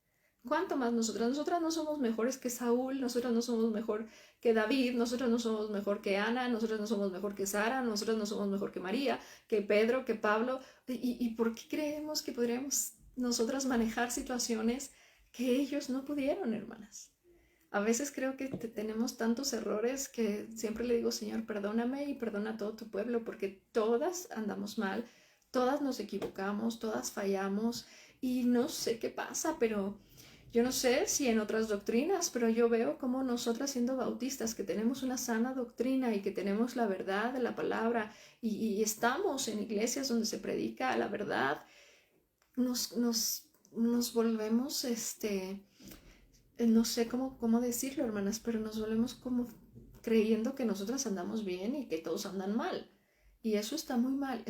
¿Cuánto más nosotras? Nosotras no somos mejores que Saúl, nosotras no somos mejor que David, nosotras no somos mejor que Ana, nosotras no somos mejor que Sara, nosotras no somos mejor que María, que Pedro, que Pablo. ¿Y por qué creemos que podríamos nosotras manejar situaciones que ellos no pudieron, hermanas? A veces creo que tenemos tantos errores que siempre le digo: Señor, perdóname y perdona a todo tu pueblo, porque todas andamos mal, todas nos equivocamos, todas fallamos y no sé qué pasa, pero yo no sé si en otras doctrinas, pero yo veo como nosotras, siendo bautistas, que tenemos una sana doctrina y que tenemos la verdad de la palabra y estamos en iglesias donde se predica la verdad, nos volvemos, no sé cómo decirlo, hermanas, pero nos volvemos como creyendo que nosotras andamos bien y que todos andan mal. Y eso está muy mal.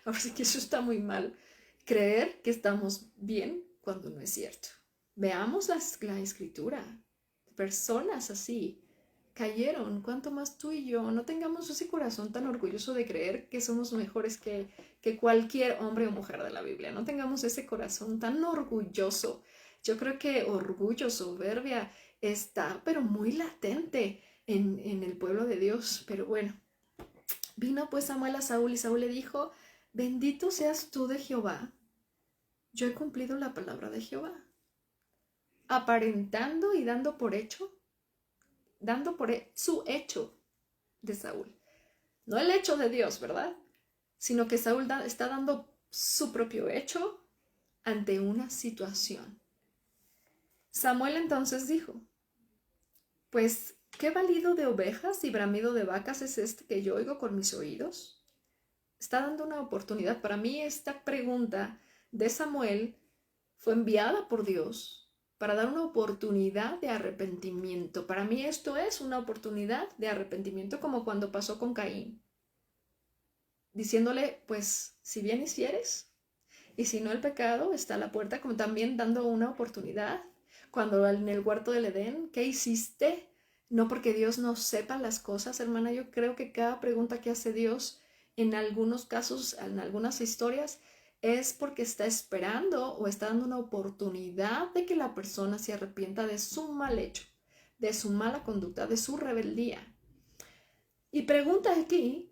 Ahora sí que eso está muy mal. Creer que estamos bien cuando no es cierto. Veamos la escritura. Personas así cayeron. Cuanto más tú y yo no tengamos ese corazón tan orgulloso de creer que somos mejores que cualquier hombre o mujer de la Biblia. No tengamos ese corazón tan orgulloso. Yo creo que orgullo, soberbia está, pero muy latente en el pueblo de Dios. Pero bueno, vino pues Samuel a Saúl y Saúl le dijo: bendito seas tú de Jehová, yo he cumplido la palabra de Jehová. Aparentando y dando por su hecho de Saúl. No el hecho de Dios, ¿verdad? Sino que Saúl está dando su propio hecho ante una situación. Samuel entonces dijo: pues, ¿qué balido de ovejas y bramido de vacas es este que yo oigo con mis oídos? Está dando una oportunidad. Para mí esta pregunta de Samuel fue enviada por Dios para dar una oportunidad de arrepentimiento. Para mí esto es una oportunidad de arrepentimiento, como cuando pasó con Caín, diciéndole: pues, si bien hicieres, y si no, el pecado está a la puerta, como también dando una oportunidad. Cuando en el huerto del Edén, ¿qué hiciste? No porque Dios no sepa las cosas, hermana. Yo creo que cada pregunta que hace Dios, en algunos casos, en algunas historias, es porque está esperando o está dando una oportunidad de que la persona se arrepienta de su mal hecho, de su mala conducta, de su rebeldía. Y pregunta aquí,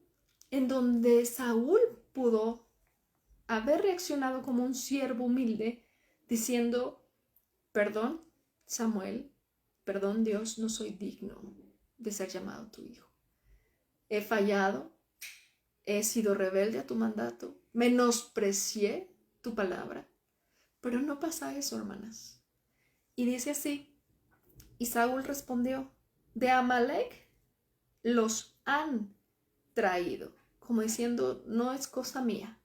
en donde Saúl pudo haber reaccionado como un siervo humilde, diciendo: perdón, Samuel, perdón, Dios, no soy digno de ser llamado tu hijo. He fallado, he sido rebelde a tu mandato, menosprecié tu palabra. Pero no pasa eso, hermanas. Y dice así: Y Saúl respondió, de Amalek los han traído, como diciendo, no es cosa mía.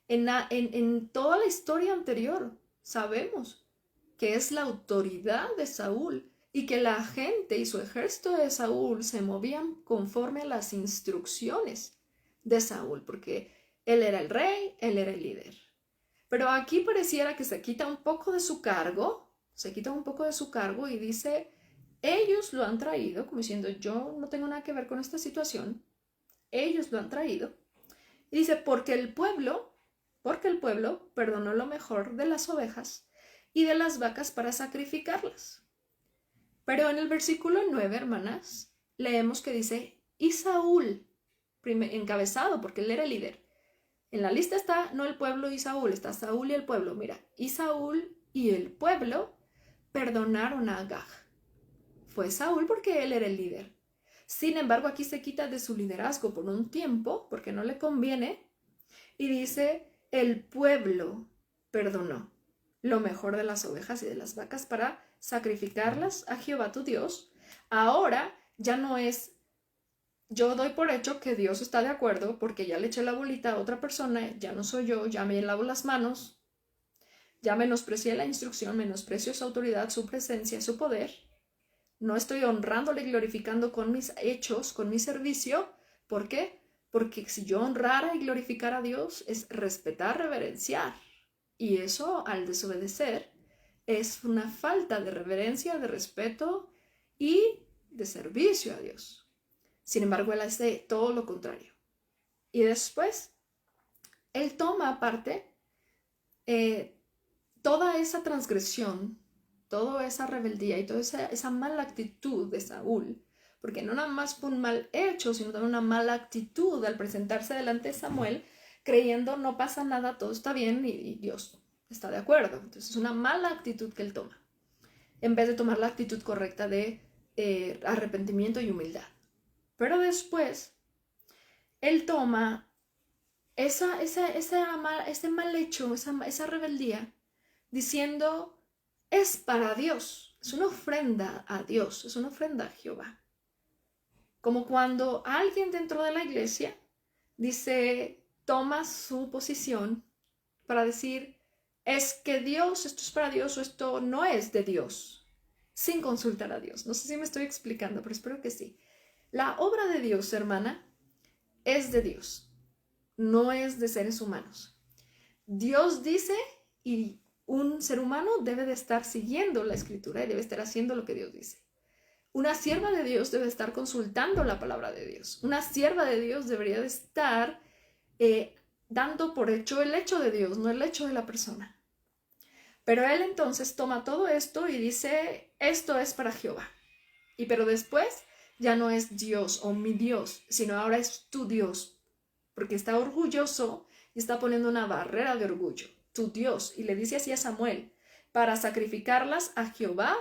En toda la historia anterior sabemos que es la autoridad de Saúl y que la gente y su ejército de Saúl se movían conforme a las instrucciones de Saúl, porque él era el rey, él era el líder. Pero aquí pareciera que se quita un poco de su cargo, y dice, ellos lo han traído, como diciendo, yo no tengo nada que ver con esta situación, ellos lo han traído. Y dice, porque el pueblo perdonó lo mejor de las ovejas y de las vacas para sacrificarlas. Pero en el versículo 9, hermanas, leemos que dice, y Saúl, encabezado, porque él era el líder. En la lista está no el pueblo y Saúl, está Saúl y el pueblo. Mira, y Saúl y el pueblo perdonaron a Agag. Fue Saúl porque él era el líder. Sin embargo, aquí se quita de su liderazgo por un tiempo, porque no le conviene, y dice, el pueblo perdonó lo mejor de las ovejas y de las vacas para sacrificarlas a Jehová tu Dios. Ahora ya no es, yo doy por hecho que Dios está de acuerdo porque ya le eché la bolita a otra persona, ya no soy yo, ya me lavo las manos, ya menosprecié la instrucción, menosprecio su autoridad, su presencia, su poder. No estoy honrándole y glorificando con mis hechos, con mi servicio. ¿Por qué? Porque si yo honrara y glorificara a Dios es respetar, reverenciar. Y eso, al desobedecer, es una falta de reverencia, de respeto y de servicio a Dios. Sin embargo, él hace todo lo contrario. Y después, él toma aparte toda esa transgresión, toda esa rebeldía y toda esa mala actitud de Saúl, porque no nada más fue un mal hecho, sino también una mala actitud al presentarse delante de Samuel, creyendo no pasa nada, todo está bien y Dios está de acuerdo. Entonces es una mala actitud que él toma, en vez de tomar la actitud correcta de arrepentimiento y humildad. Pero después, él toma ese mal hecho, esa rebeldía, diciendo, es para Dios, es una ofrenda a Dios, es una ofrenda a Jehová. Como cuando alguien dentro de la iglesia dice, toma su posición para decir, es que Dios, esto es para Dios o esto no es de Dios, sin consultar a Dios. No sé si me estoy explicando, pero espero que sí. La obra de Dios, hermana, es de Dios, no es de seres humanos. Dios dice y un ser humano debe de estar siguiendo la escritura y debe estar haciendo lo que Dios dice. Una sierva de Dios debe estar consultando la palabra de Dios. Una sierva de Dios debería de estar dando por hecho el hecho de Dios, no el hecho de la persona. Pero él entonces toma todo esto y dice, esto es para Jehová. Pero después ya no es Dios o mi Dios, sino ahora es tu Dios, porque está orgulloso y está poniendo una barrera de orgullo, tu Dios, y le dice así a Samuel, para sacrificarlas a Jehová,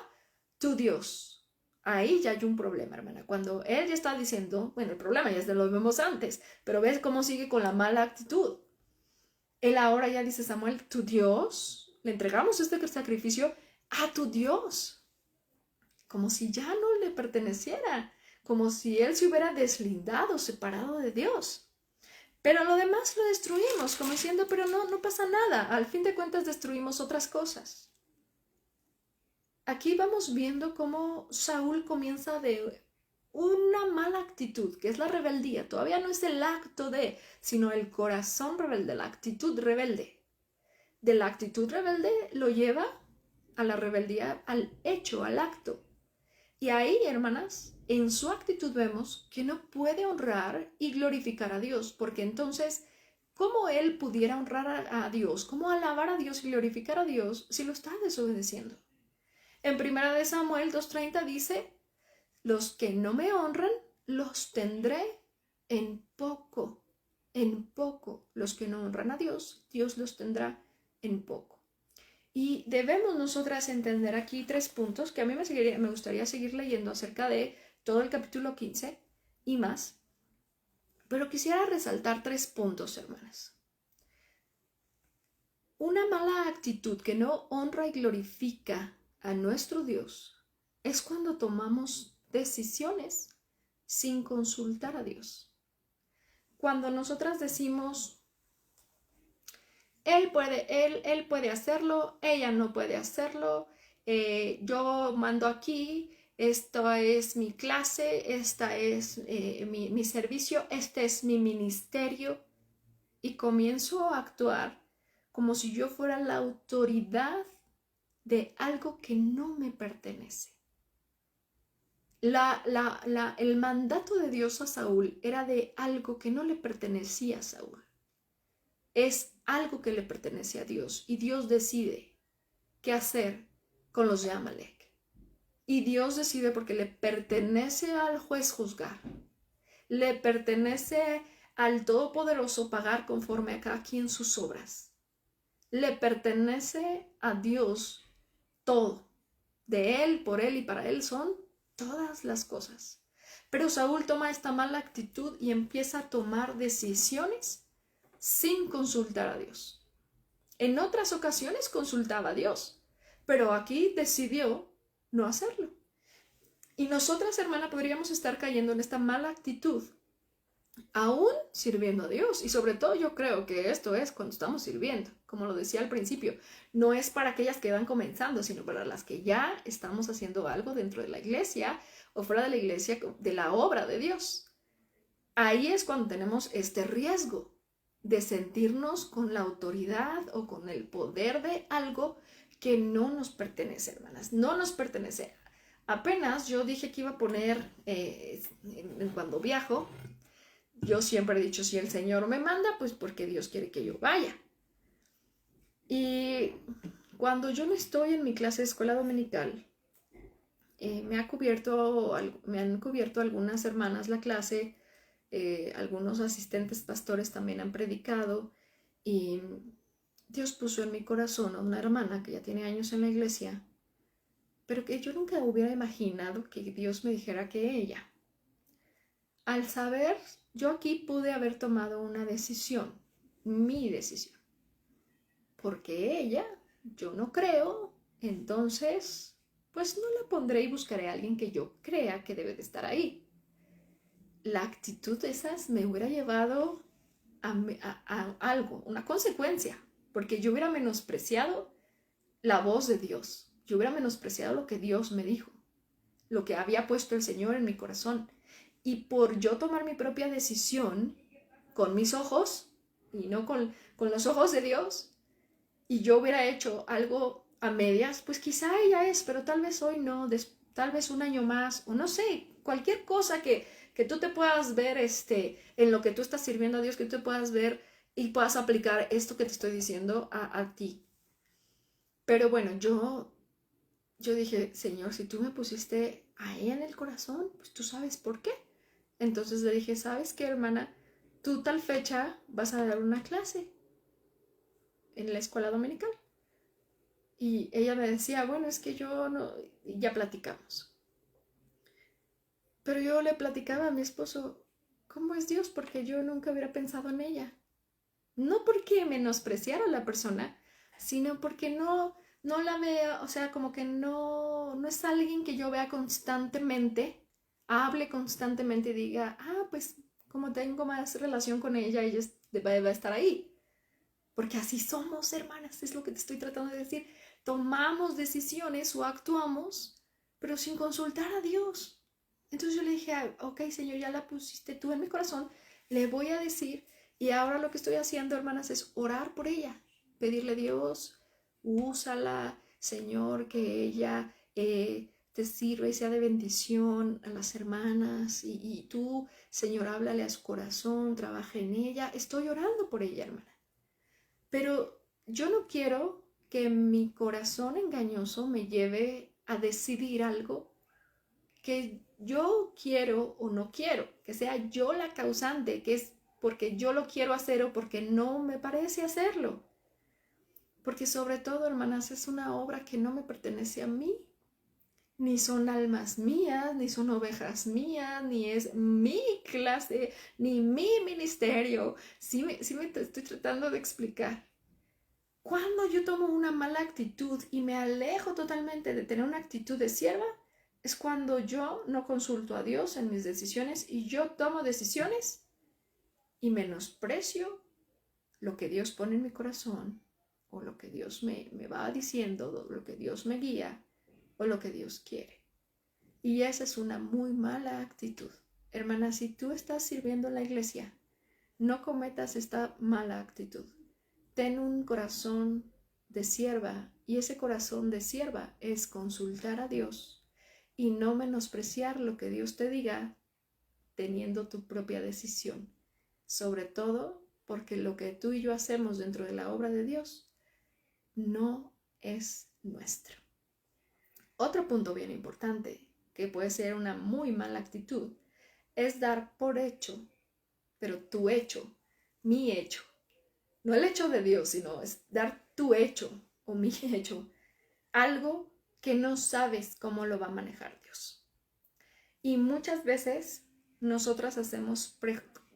tu Dios. Ahí ya hay un problema, hermana. Cuando él ya está diciendo, bueno, el problema ya lo vemos antes, pero ves cómo sigue con la mala actitud. Él ahora ya dice, Samuel, tu Dios, le entregamos este sacrificio a tu Dios, como si ya no le perteneciera, como si él se hubiera deslindado, separado de Dios. Pero lo demás lo destruimos, como diciendo, pero no pasa nada, al fin de cuentas destruimos otras cosas. Aquí vamos viendo cómo Saúl comienza de una mala actitud, que es la rebeldía. Todavía no es el acto de, sino el corazón rebelde, la actitud rebelde. De la actitud rebelde lo lleva a la rebeldía, al hecho, al acto. Y ahí, hermanas, en su actitud vemos que no puede honrar y glorificar a Dios, porque entonces, ¿cómo él pudiera honrar a Dios? ¿Cómo alabar a Dios y glorificar a Dios si lo está desobedeciendo? En 1 Samuel 2:30 dice, los que no me honran, los tendré en poco, en poco. Los que no honran a Dios, Dios los tendrá en poco. Y debemos nosotras entender aquí 3 puntos que a mí me gustaría seguir leyendo acerca de todo el capítulo 15 y más. Pero quisiera resaltar 3 puntos, hermanas. Una mala actitud que no honra y glorifica a nuestro Dios es cuando tomamos decisiones sin consultar a Dios. Cuando nosotras decimos, él puede hacerlo, ella no puede hacerlo, yo mando aquí, esta es mi clase, esta es mi servicio, este es mi ministerio, y comienzo a actuar como si yo fuera la autoridad de algo que no me pertenece. El mandato de Dios a Saúl era de algo que no le pertenecía a Saúl. Es algo que le pertenece a Dios, y Dios decide qué hacer con los de Amalek. Y Dios decide porque le pertenece al juez juzgar, le pertenece al Todopoderoso pagar conforme a cada quien sus obras. Le pertenece a Dios todo. De Él, por Él y para Él son todas las cosas. Pero Saúl toma esta mala actitud y empieza a tomar decisiones sin consultar a Dios. En otras ocasiones consultaba a Dios, pero aquí decidió no hacerlo. Y nosotras, hermana, podríamos estar cayendo en esta mala actitud aún sirviendo a Dios. Y sobre todo yo creo que esto es cuando estamos sirviendo, como lo decía al principio, no es para aquellas que van comenzando, sino para las que ya estamos haciendo algo dentro de la iglesia o fuera de la iglesia, de la obra de Dios. Ahí es cuando tenemos este riesgo de sentirnos con la autoridad o con el poder de algo que no nos pertenece, hermanas, no nos pertenece. Apenas yo dije que iba a poner, cuando viajo, yo siempre he dicho, si el Señor me manda, pues porque Dios quiere que yo vaya. Y cuando yo no estoy en mi clase de escuela dominical, me han cubierto algunas hermanas la clase, algunos asistentes pastores también han predicado, y Dios puso en mi corazón a una hermana que ya tiene años en la iglesia, pero que yo nunca hubiera imaginado que Dios me dijera que ella. Al saber, yo aquí pude haber tomado una decisión, mi decisión, porque ella, yo no creo, entonces, pues no la pondré y buscaré a alguien que yo crea que debe de estar ahí. La actitud de esas me hubiera llevado a algo, una consecuencia, porque yo hubiera menospreciado la voz de Dios, yo hubiera menospreciado lo que Dios me dijo, lo que había puesto el Señor en mi corazón. Y por yo tomar mi propia decisión con mis ojos y no con los ojos de Dios, y yo hubiera hecho algo a medias, pues quizá ella es, pero tal vez hoy no, tal vez un año más, o no sé, cualquier cosa que tú te puedas ver en lo que tú estás sirviendo a Dios, que tú te puedas ver y puedas aplicar esto que te estoy diciendo a ti. Pero bueno, yo dije, Señor, si tú me pusiste a ella en el corazón, pues tú sabes por qué. Entonces le dije, ¿sabes qué, hermana? Tú tal fecha vas a dar una clase en la escuela dominical. Y ella me decía, bueno, es que yo no, y ya platicamos. Pero yo le platicaba a mi esposo, ¿cómo es Dios? Porque yo nunca hubiera pensado en ella. No porque menospreciara a la persona, sino porque no la veo, o sea, como que no es alguien que yo vea constantemente, hable constantemente y diga, pues como tengo más relación con ella va a estar ahí. Porque así somos, hermanas, es lo que te estoy tratando de decir. Tomamos decisiones o actuamos, pero sin consultar a Dios. Entonces yo le dije, ok, Señor, ya la pusiste tú en mi corazón, le voy a decir, y ahora lo que estoy haciendo, hermanas, es orar por ella, pedirle a Dios, úsala, Señor, que ella te sirva y sea de bendición a las hermanas, y tú, Señor, háblale a su corazón, trabaja en ella. Estoy orando por ella, hermana. Pero yo no quiero que mi corazón engañoso me lleve a decidir algo que yo quiero o no quiero, que sea yo la causante, que es porque yo lo quiero hacer o porque no me parece hacerlo. Porque sobre todo, hermanas, es una obra que no me pertenece a mí. Ni son almas mías, ni son ovejas mías, ni es mi clase, ni mi ministerio. Sí me estoy tratando de explicar. Cuando yo tomo una mala actitud y me alejo totalmente de tener una actitud de sierva, Es cuando yo no consulto a Dios en mis decisiones y yo tomo decisiones y menosprecio lo que Dios pone en mi corazón o lo que Dios me va diciendo, lo que Dios me guía o lo que Dios quiere. Y esa es una muy mala actitud. Hermana, si tú estás sirviendo en la iglesia, no cometas esta mala actitud. Ten un corazón de sierva y ese corazón de sierva es consultar a Dios y no menospreciar lo que Dios te diga teniendo tu propia decisión. Sobre todo porque lo que tú y yo hacemos dentro de la obra de Dios no es nuestro. Otro punto bien importante, que puede ser una muy mala actitud, es dar por hecho, pero tu hecho, mi hecho, no el hecho de Dios, sino es dar tu hecho o mi hecho, algo que no sabes cómo lo va a manejar Dios. Y muchas veces nosotras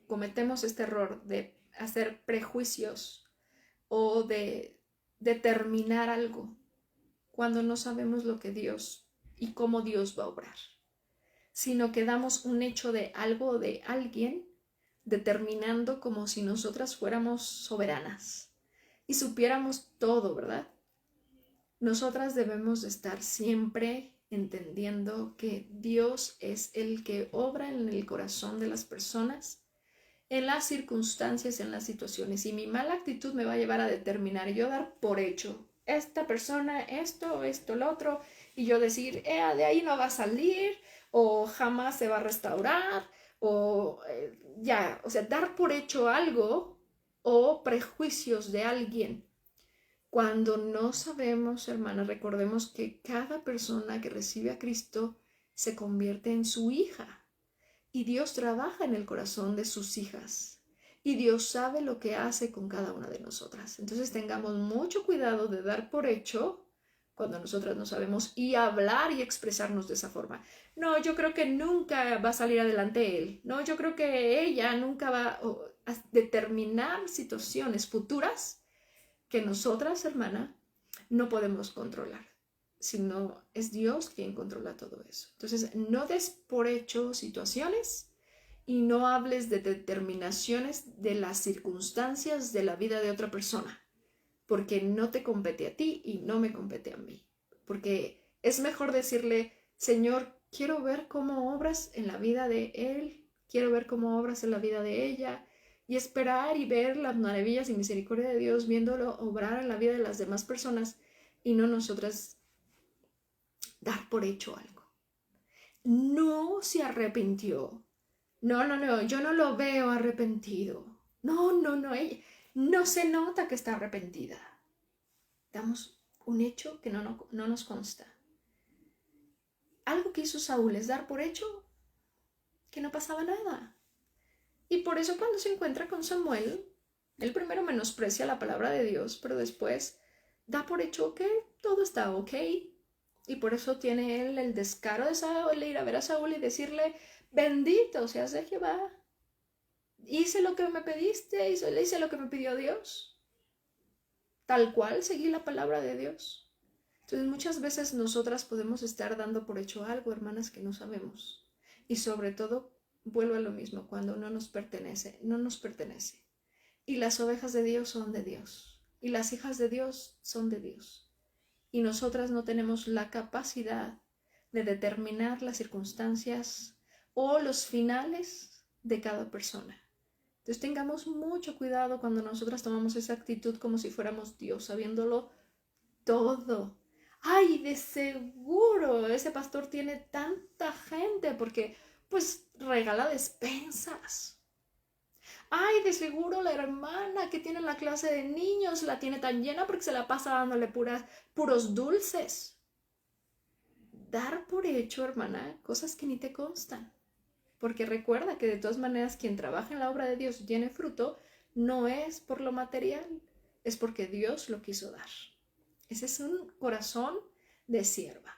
cometemos este error de hacer prejuicios o de determinar algo cuando no sabemos lo que Dios y cómo Dios va a obrar, sino que damos un hecho de algo o de alguien determinando como si nosotras fuéramos soberanas y supiéramos todo, ¿verdad? Nosotras debemos de estar siempre entendiendo que Dios es el que obra en el corazón de las personas, en las circunstancias, en las situaciones. Y mi mala actitud me va a llevar a determinar y yo dar por hecho esta persona, esto, lo otro, y yo decir, de ahí no va a salir, o jamás se va a restaurar, o ya, o sea, dar por hecho algo o prejuicios de alguien. Cuando no sabemos, hermana, recordemos que cada persona que recibe a Cristo se convierte en su hija y Dios trabaja en el corazón de sus hijas y Dios sabe lo que hace con cada una de nosotras. Entonces tengamos mucho cuidado de dar por hecho cuando nosotras no sabemos y hablar y expresarnos de esa forma. No, yo creo que nunca va a salir adelante él. No, yo creo que ella nunca va a determinar situaciones futuras que nosotras, hermana, no podemos controlar, sino es Dios quien controla todo eso. Entonces, no des por hecho situaciones y no hables de determinaciones de las circunstancias de la vida de otra persona, porque no te compete a ti y no me compete a mí. Porque es mejor decirle, Señor, quiero ver cómo obras en la vida de él, quiero ver cómo obras en la vida de ella, y esperar y ver las maravillas y misericordia de Dios viéndolo obrar en la vida de las demás personas y no nosotras dar por hecho algo. No se arrepintió. No, yo no lo veo arrepentido. No, ella no se nota que está arrepentida. Damos un hecho que no nos consta. Algo que hizo Saúl es dar por hecho que no pasaba nada. Y por eso cuando se encuentra con Samuel, él primero menosprecia la palabra de Dios, pero después da por hecho que todo está ok. Y por eso tiene él el descaro de Saúl ir a ver a Saúl y decirle, bendito seas de Jehová. Hice lo que me pediste, hice lo que me pidió Dios. Tal cual seguí la palabra de Dios. Entonces muchas veces nosotras podemos estar dando por hecho algo, hermanas, que no sabemos. Y sobre todo, vuelvo a lo mismo, cuando no nos pertenece. Y las ovejas de Dios son de Dios. Y las hijas de Dios son de Dios. Y nosotras no tenemos la capacidad de determinar las circunstancias o los finales de cada persona. Entonces tengamos mucho cuidado cuando nosotras tomamos esa actitud como si fuéramos Dios, sabiéndolo todo. Ay, de seguro ese pastor tiene tanta gente porque pues regala despensas. Ay, de seguro la hermana que tiene la clase de niños la tiene tan llena porque se la pasa dándole puros dulces. Dar por hecho, hermana, cosas que ni te constan. Porque recuerda que de todas maneras quien trabaja en la obra de Dios y tiene fruto no es por lo material, es porque Dios lo quiso dar. Ese es un corazón de sierva.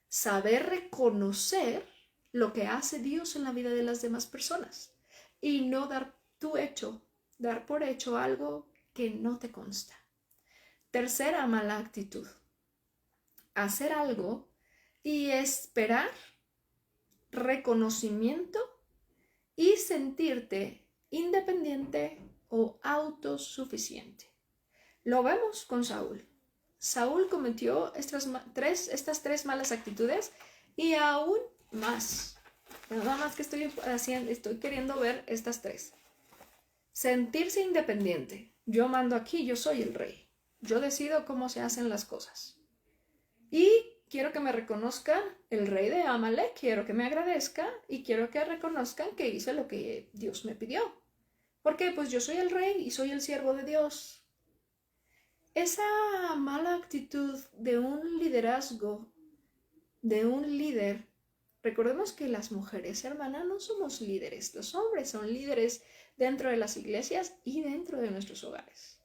Saber reconocer lo que hace Dios en la vida de las demás personas y no dar por hecho algo que no te consta. Tercera mala actitud. Hacer algo y esperar reconocimiento y sentirte independiente o autosuficiente. Lo vemos con Saúl. Saúl cometió estas tres malas actitudes y aún más. Nada más que estoy queriendo ver estas tres. Sentirse independiente. Yo mando aquí, yo soy el rey. Yo decido cómo se hacen las cosas. Y quiero que me reconozcan el rey de Amalek, quiero que me agradezca y quiero que reconozcan que hice lo que Dios me pidió. Porque pues yo soy el rey y soy el siervo de Dios. Esa mala actitud de un liderazgo, de un líder, recordemos que las mujeres, hermana, no somos líderes, los hombres son líderes dentro de las iglesias y dentro de nuestros hogares.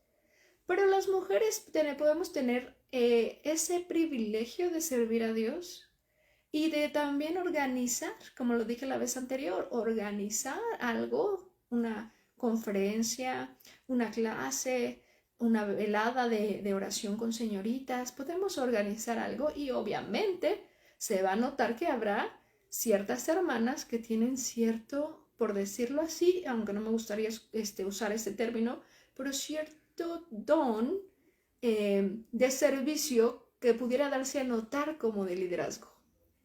Pero las mujeres podemos tener ese privilegio de servir a Dios y de también organizar, como lo dije la vez anterior, organizar algo, una conferencia, una clase, una velada de oración con señoritas. Podemos organizar algo y obviamente se va a notar que habrá ciertas hermanas que tienen cierto, por decirlo así, aunque no me gustaría usar este término, pero cierto don de servicio que pudiera darse a notar como de liderazgo.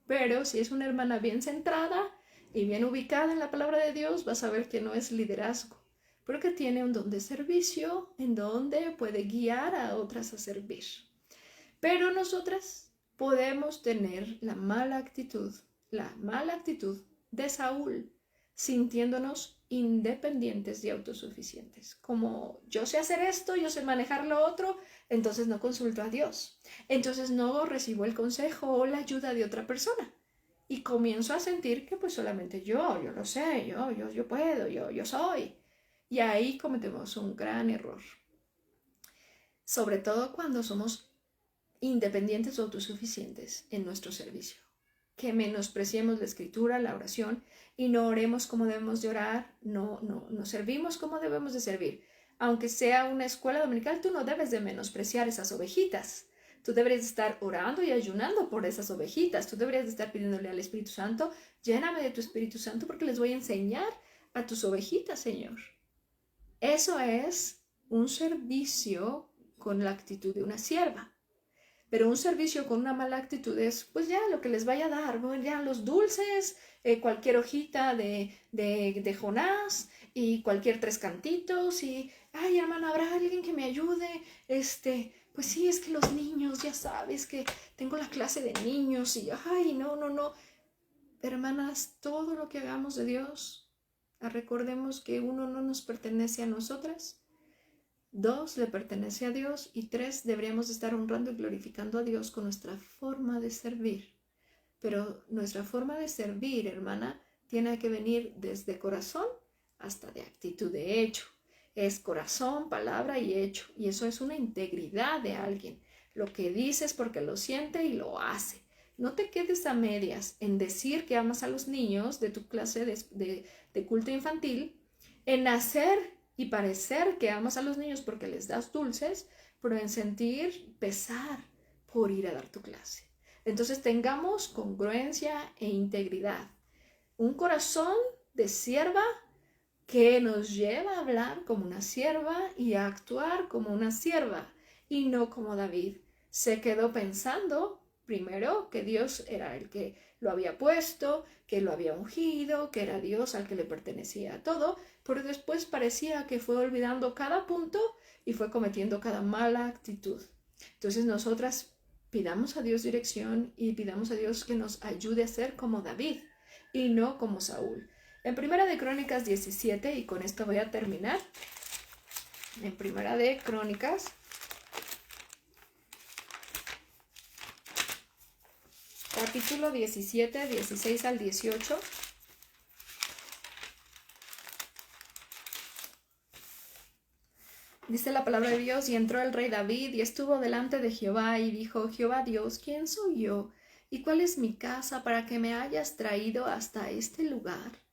Pero si es una hermana bien centrada y bien ubicada en la palabra de Dios, vas a ver que no es liderazgo, pero que tiene un don de servicio en donde puede guiar a otras a servir. Pero nosotras podemos tener la mala actitud de Saúl, sintiéndonos independientes y autosuficientes. Como yo sé hacer esto, yo sé manejar lo otro, entonces no consulto a Dios. Entonces no recibo el consejo o la ayuda de otra persona. Y comienzo a sentir que pues solamente yo lo sé, yo puedo, yo soy. Y ahí cometemos un gran error. Sobre todo cuando somos independientes o autosuficientes en nuestro servicio. Que menospreciemos la escritura, la oración y no oremos como debemos de orar, no servimos como debemos de servir. Aunque sea una escuela dominical, tú no debes de menospreciar esas ovejitas. Tú deberías estar orando y ayunando por esas ovejitas. Tú deberías de estar pidiéndole al Espíritu Santo, lléname de tu Espíritu Santo porque les voy a enseñar a tus ovejitas, Señor. Eso es un servicio con la actitud de una sierva. Pero un servicio con una mala actitud es, pues ya lo que les vaya a dar, bueno, ya los dulces, cualquier hojita de Jonás y cualquier tres cantitos y, ay hermana, ¿habrá alguien que me ayude? Pues sí, es que los niños, ya sabes que tengo la clase de niños y, ay, no. Hermanas, todo lo que hagamos de Dios, recordemos que uno no nos pertenece a nosotras. 2, le pertenece a Dios y 3, deberíamos estar honrando y glorificando a Dios con nuestra forma de servir. Pero nuestra forma de servir, hermana, tiene que venir desde corazón hasta de actitud, de hecho. Es corazón, palabra y hecho. Y eso es una integridad de alguien. Lo que dices porque lo siente y lo hace. No te quedes a medias en decir que amas a los niños de tu clase de culto infantil, en hacer y parecer que amas a los niños porque les das dulces, pero en sentir pesar por ir a dar tu clase. Entonces tengamos congruencia e integridad. Un corazón de sierva que nos lleva a hablar como una sierva y a actuar como una sierva y no como David. Se quedó pensando primero que Dios era el que lo había puesto, que lo había ungido, que era Dios al que le pertenecía todo, pero después parecía que fue olvidando cada punto y fue cometiendo cada mala actitud. Entonces nosotras pidamos a Dios dirección y pidamos a Dios que nos ayude a ser como David y no como Saúl. En Primera de Crónicas 17, y con esto voy a terminar, en Primera de Crónicas, capítulo 17, 16 al 18. Dice la palabra de Dios, y entró el rey David y estuvo delante de Jehová y dijo, Jehová Dios, ¿quién soy yo? ¿Y cuál es mi casa para que me hayas traído hasta este lugar?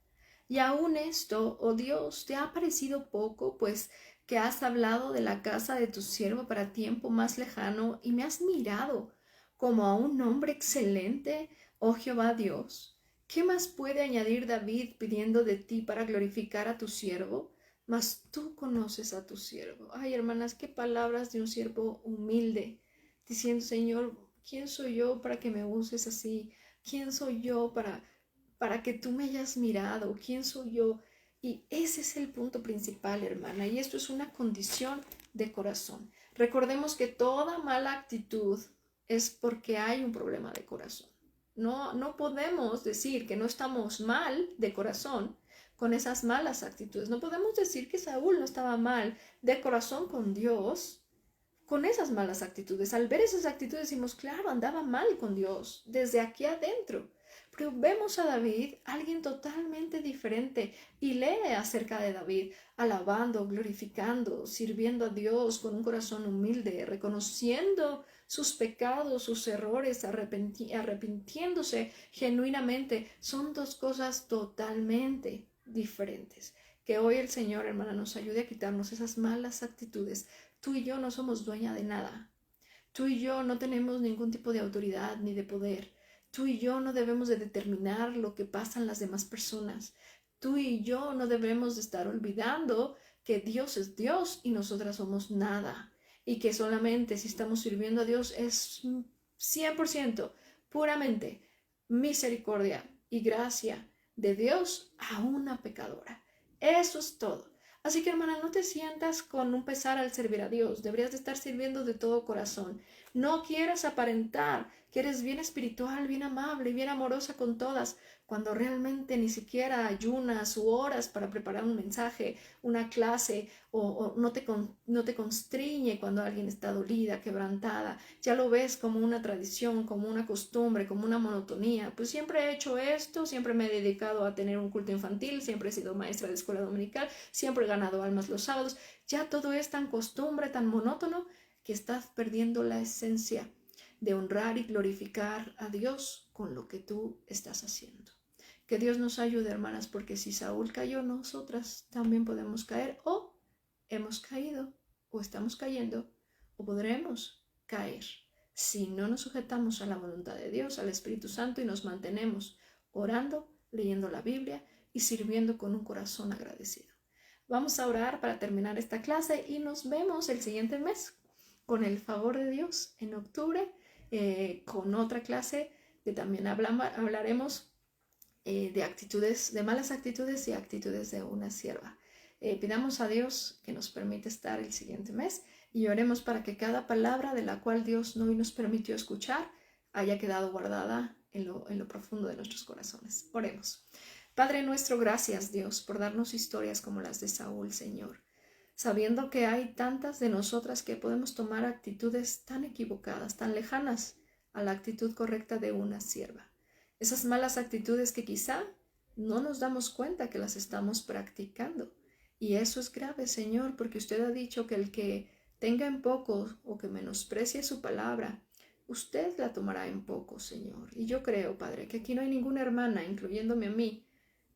Y aún esto, oh Dios, ¿te ha parecido poco, pues que has hablado de la casa de tu siervo para tiempo más lejano y me has mirado como a un hombre excelente, oh Jehová Dios? ¿Qué más puede añadir David pidiendo de ti para glorificar a tu siervo? Mas tú conoces a tu siervo. Ay, hermanas, qué palabras de un siervo humilde, diciendo, Señor, ¿quién soy yo para que me uses así? ¿Quién soy yo para que tú me hayas mirado? ¿Quién soy yo? Y ese es el punto principal, hermana, y esto es una condición de corazón. Recordemos que toda mala actitud es porque hay un problema de corazón. No podemos decir que no estamos mal de corazón con esas malas actitudes. No podemos decir que Saúl no estaba mal de corazón con Dios con esas malas actitudes. Al ver esas actitudes decimos, claro, andaba mal con Dios desde aquí adentro. Pero vemos a David, alguien totalmente diferente, y lee acerca de David, alabando, glorificando, sirviendo a Dios con un corazón humilde, reconociendo sus pecados, sus errores, arrepintiéndose genuinamente. Son dos cosas totalmente diferentes. Que hoy el Señor, hermana, nos ayude a quitarnos esas malas actitudes. Tú y yo no somos dueña de nada. Tú y yo no tenemos ningún tipo de autoridad ni de poder. Tú y yo no debemos de determinar lo que pasan las demás personas. Tú y yo no debemos de estar olvidando que Dios es Dios y nosotras somos nada. Y que solamente si estamos sirviendo a Dios es 100%, puramente misericordia y gracia de Dios a una pecadora. Eso es todo. Así que, hermana, no te sientas con un pesar al servir a Dios. Deberías de estar sirviendo de todo corazón. No quieras aparentar que eres bien espiritual, bien amable, bien amorosa con todas, cuando realmente ni siquiera ayunas u oras para preparar un mensaje, una clase, o no te constriñe cuando alguien está dolida, quebrantada. Ya lo ves como una tradición, como una costumbre, como una monotonía. Pues siempre he hecho esto, siempre me he dedicado a tener un culto infantil, siempre he sido maestra de escuela dominical, siempre he ganado almas los sábados. Ya todo es tan costumbre, tan monótono, que estás perdiendo la esencia de honrar y glorificar a Dios con lo que tú estás haciendo. Que Dios nos ayude, hermanas, porque si Saúl cayó, nosotras también podemos caer, o hemos caído, o estamos cayendo, o podremos caer si no nos sujetamos a la voluntad de Dios, al Espíritu Santo, y nos mantenemos orando, leyendo la Biblia y sirviendo con un corazón agradecido. Vamos a orar para terminar esta clase y nos vemos el siguiente mes, con el favor de Dios, en octubre, con otra clase que también hablaremos de actitudes, de malas actitudes y actitudes de una sierva. Pidamos a Dios que nos permita estar el siguiente mes y oremos para que cada palabra de la cual Dios hoy nos permitió escuchar haya quedado guardada en lo profundo de nuestros corazones. Oremos. Padre nuestro, gracias Dios por darnos historias como las de Saúl, Señor, sabiendo que hay tantas de nosotras que podemos tomar actitudes tan equivocadas, tan lejanas a la actitud correcta de una sierva. Esas malas actitudes que quizá no nos damos cuenta que las estamos practicando. Y eso es grave, Señor, porque usted ha dicho que el que tenga en poco o que menosprecie su palabra, usted la tomará en poco, Señor. Y yo creo, Padre, que aquí no hay ninguna hermana, incluyéndome a mí,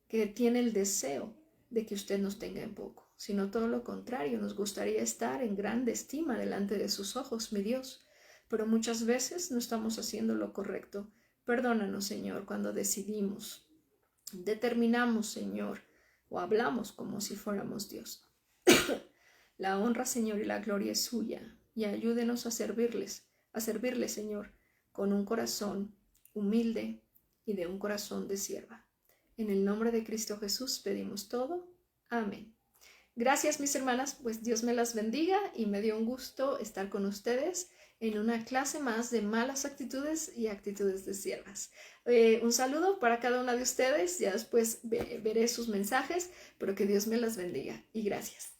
que tiene el deseo de que usted nos tenga en poco, sino todo lo contrario, nos gustaría estar en grande estima delante de sus ojos, mi Dios, pero muchas veces no estamos haciendo lo correcto. Perdónanos, Señor, cuando determinamos, Señor, o hablamos como si fuéramos Dios. La honra, Señor, y la gloria es suya, y ayúdenos a servirle, Señor, con un corazón humilde y de un corazón de sierva. En el nombre de Cristo Jesús pedimos todo. Amén. Gracias, mis hermanas, pues Dios me las bendiga y me dio un gusto estar con ustedes en una clase más de malas actitudes y actitudes de siervas. Un saludo para cada una de ustedes, ya después veré sus mensajes, pero que Dios me las bendiga y gracias.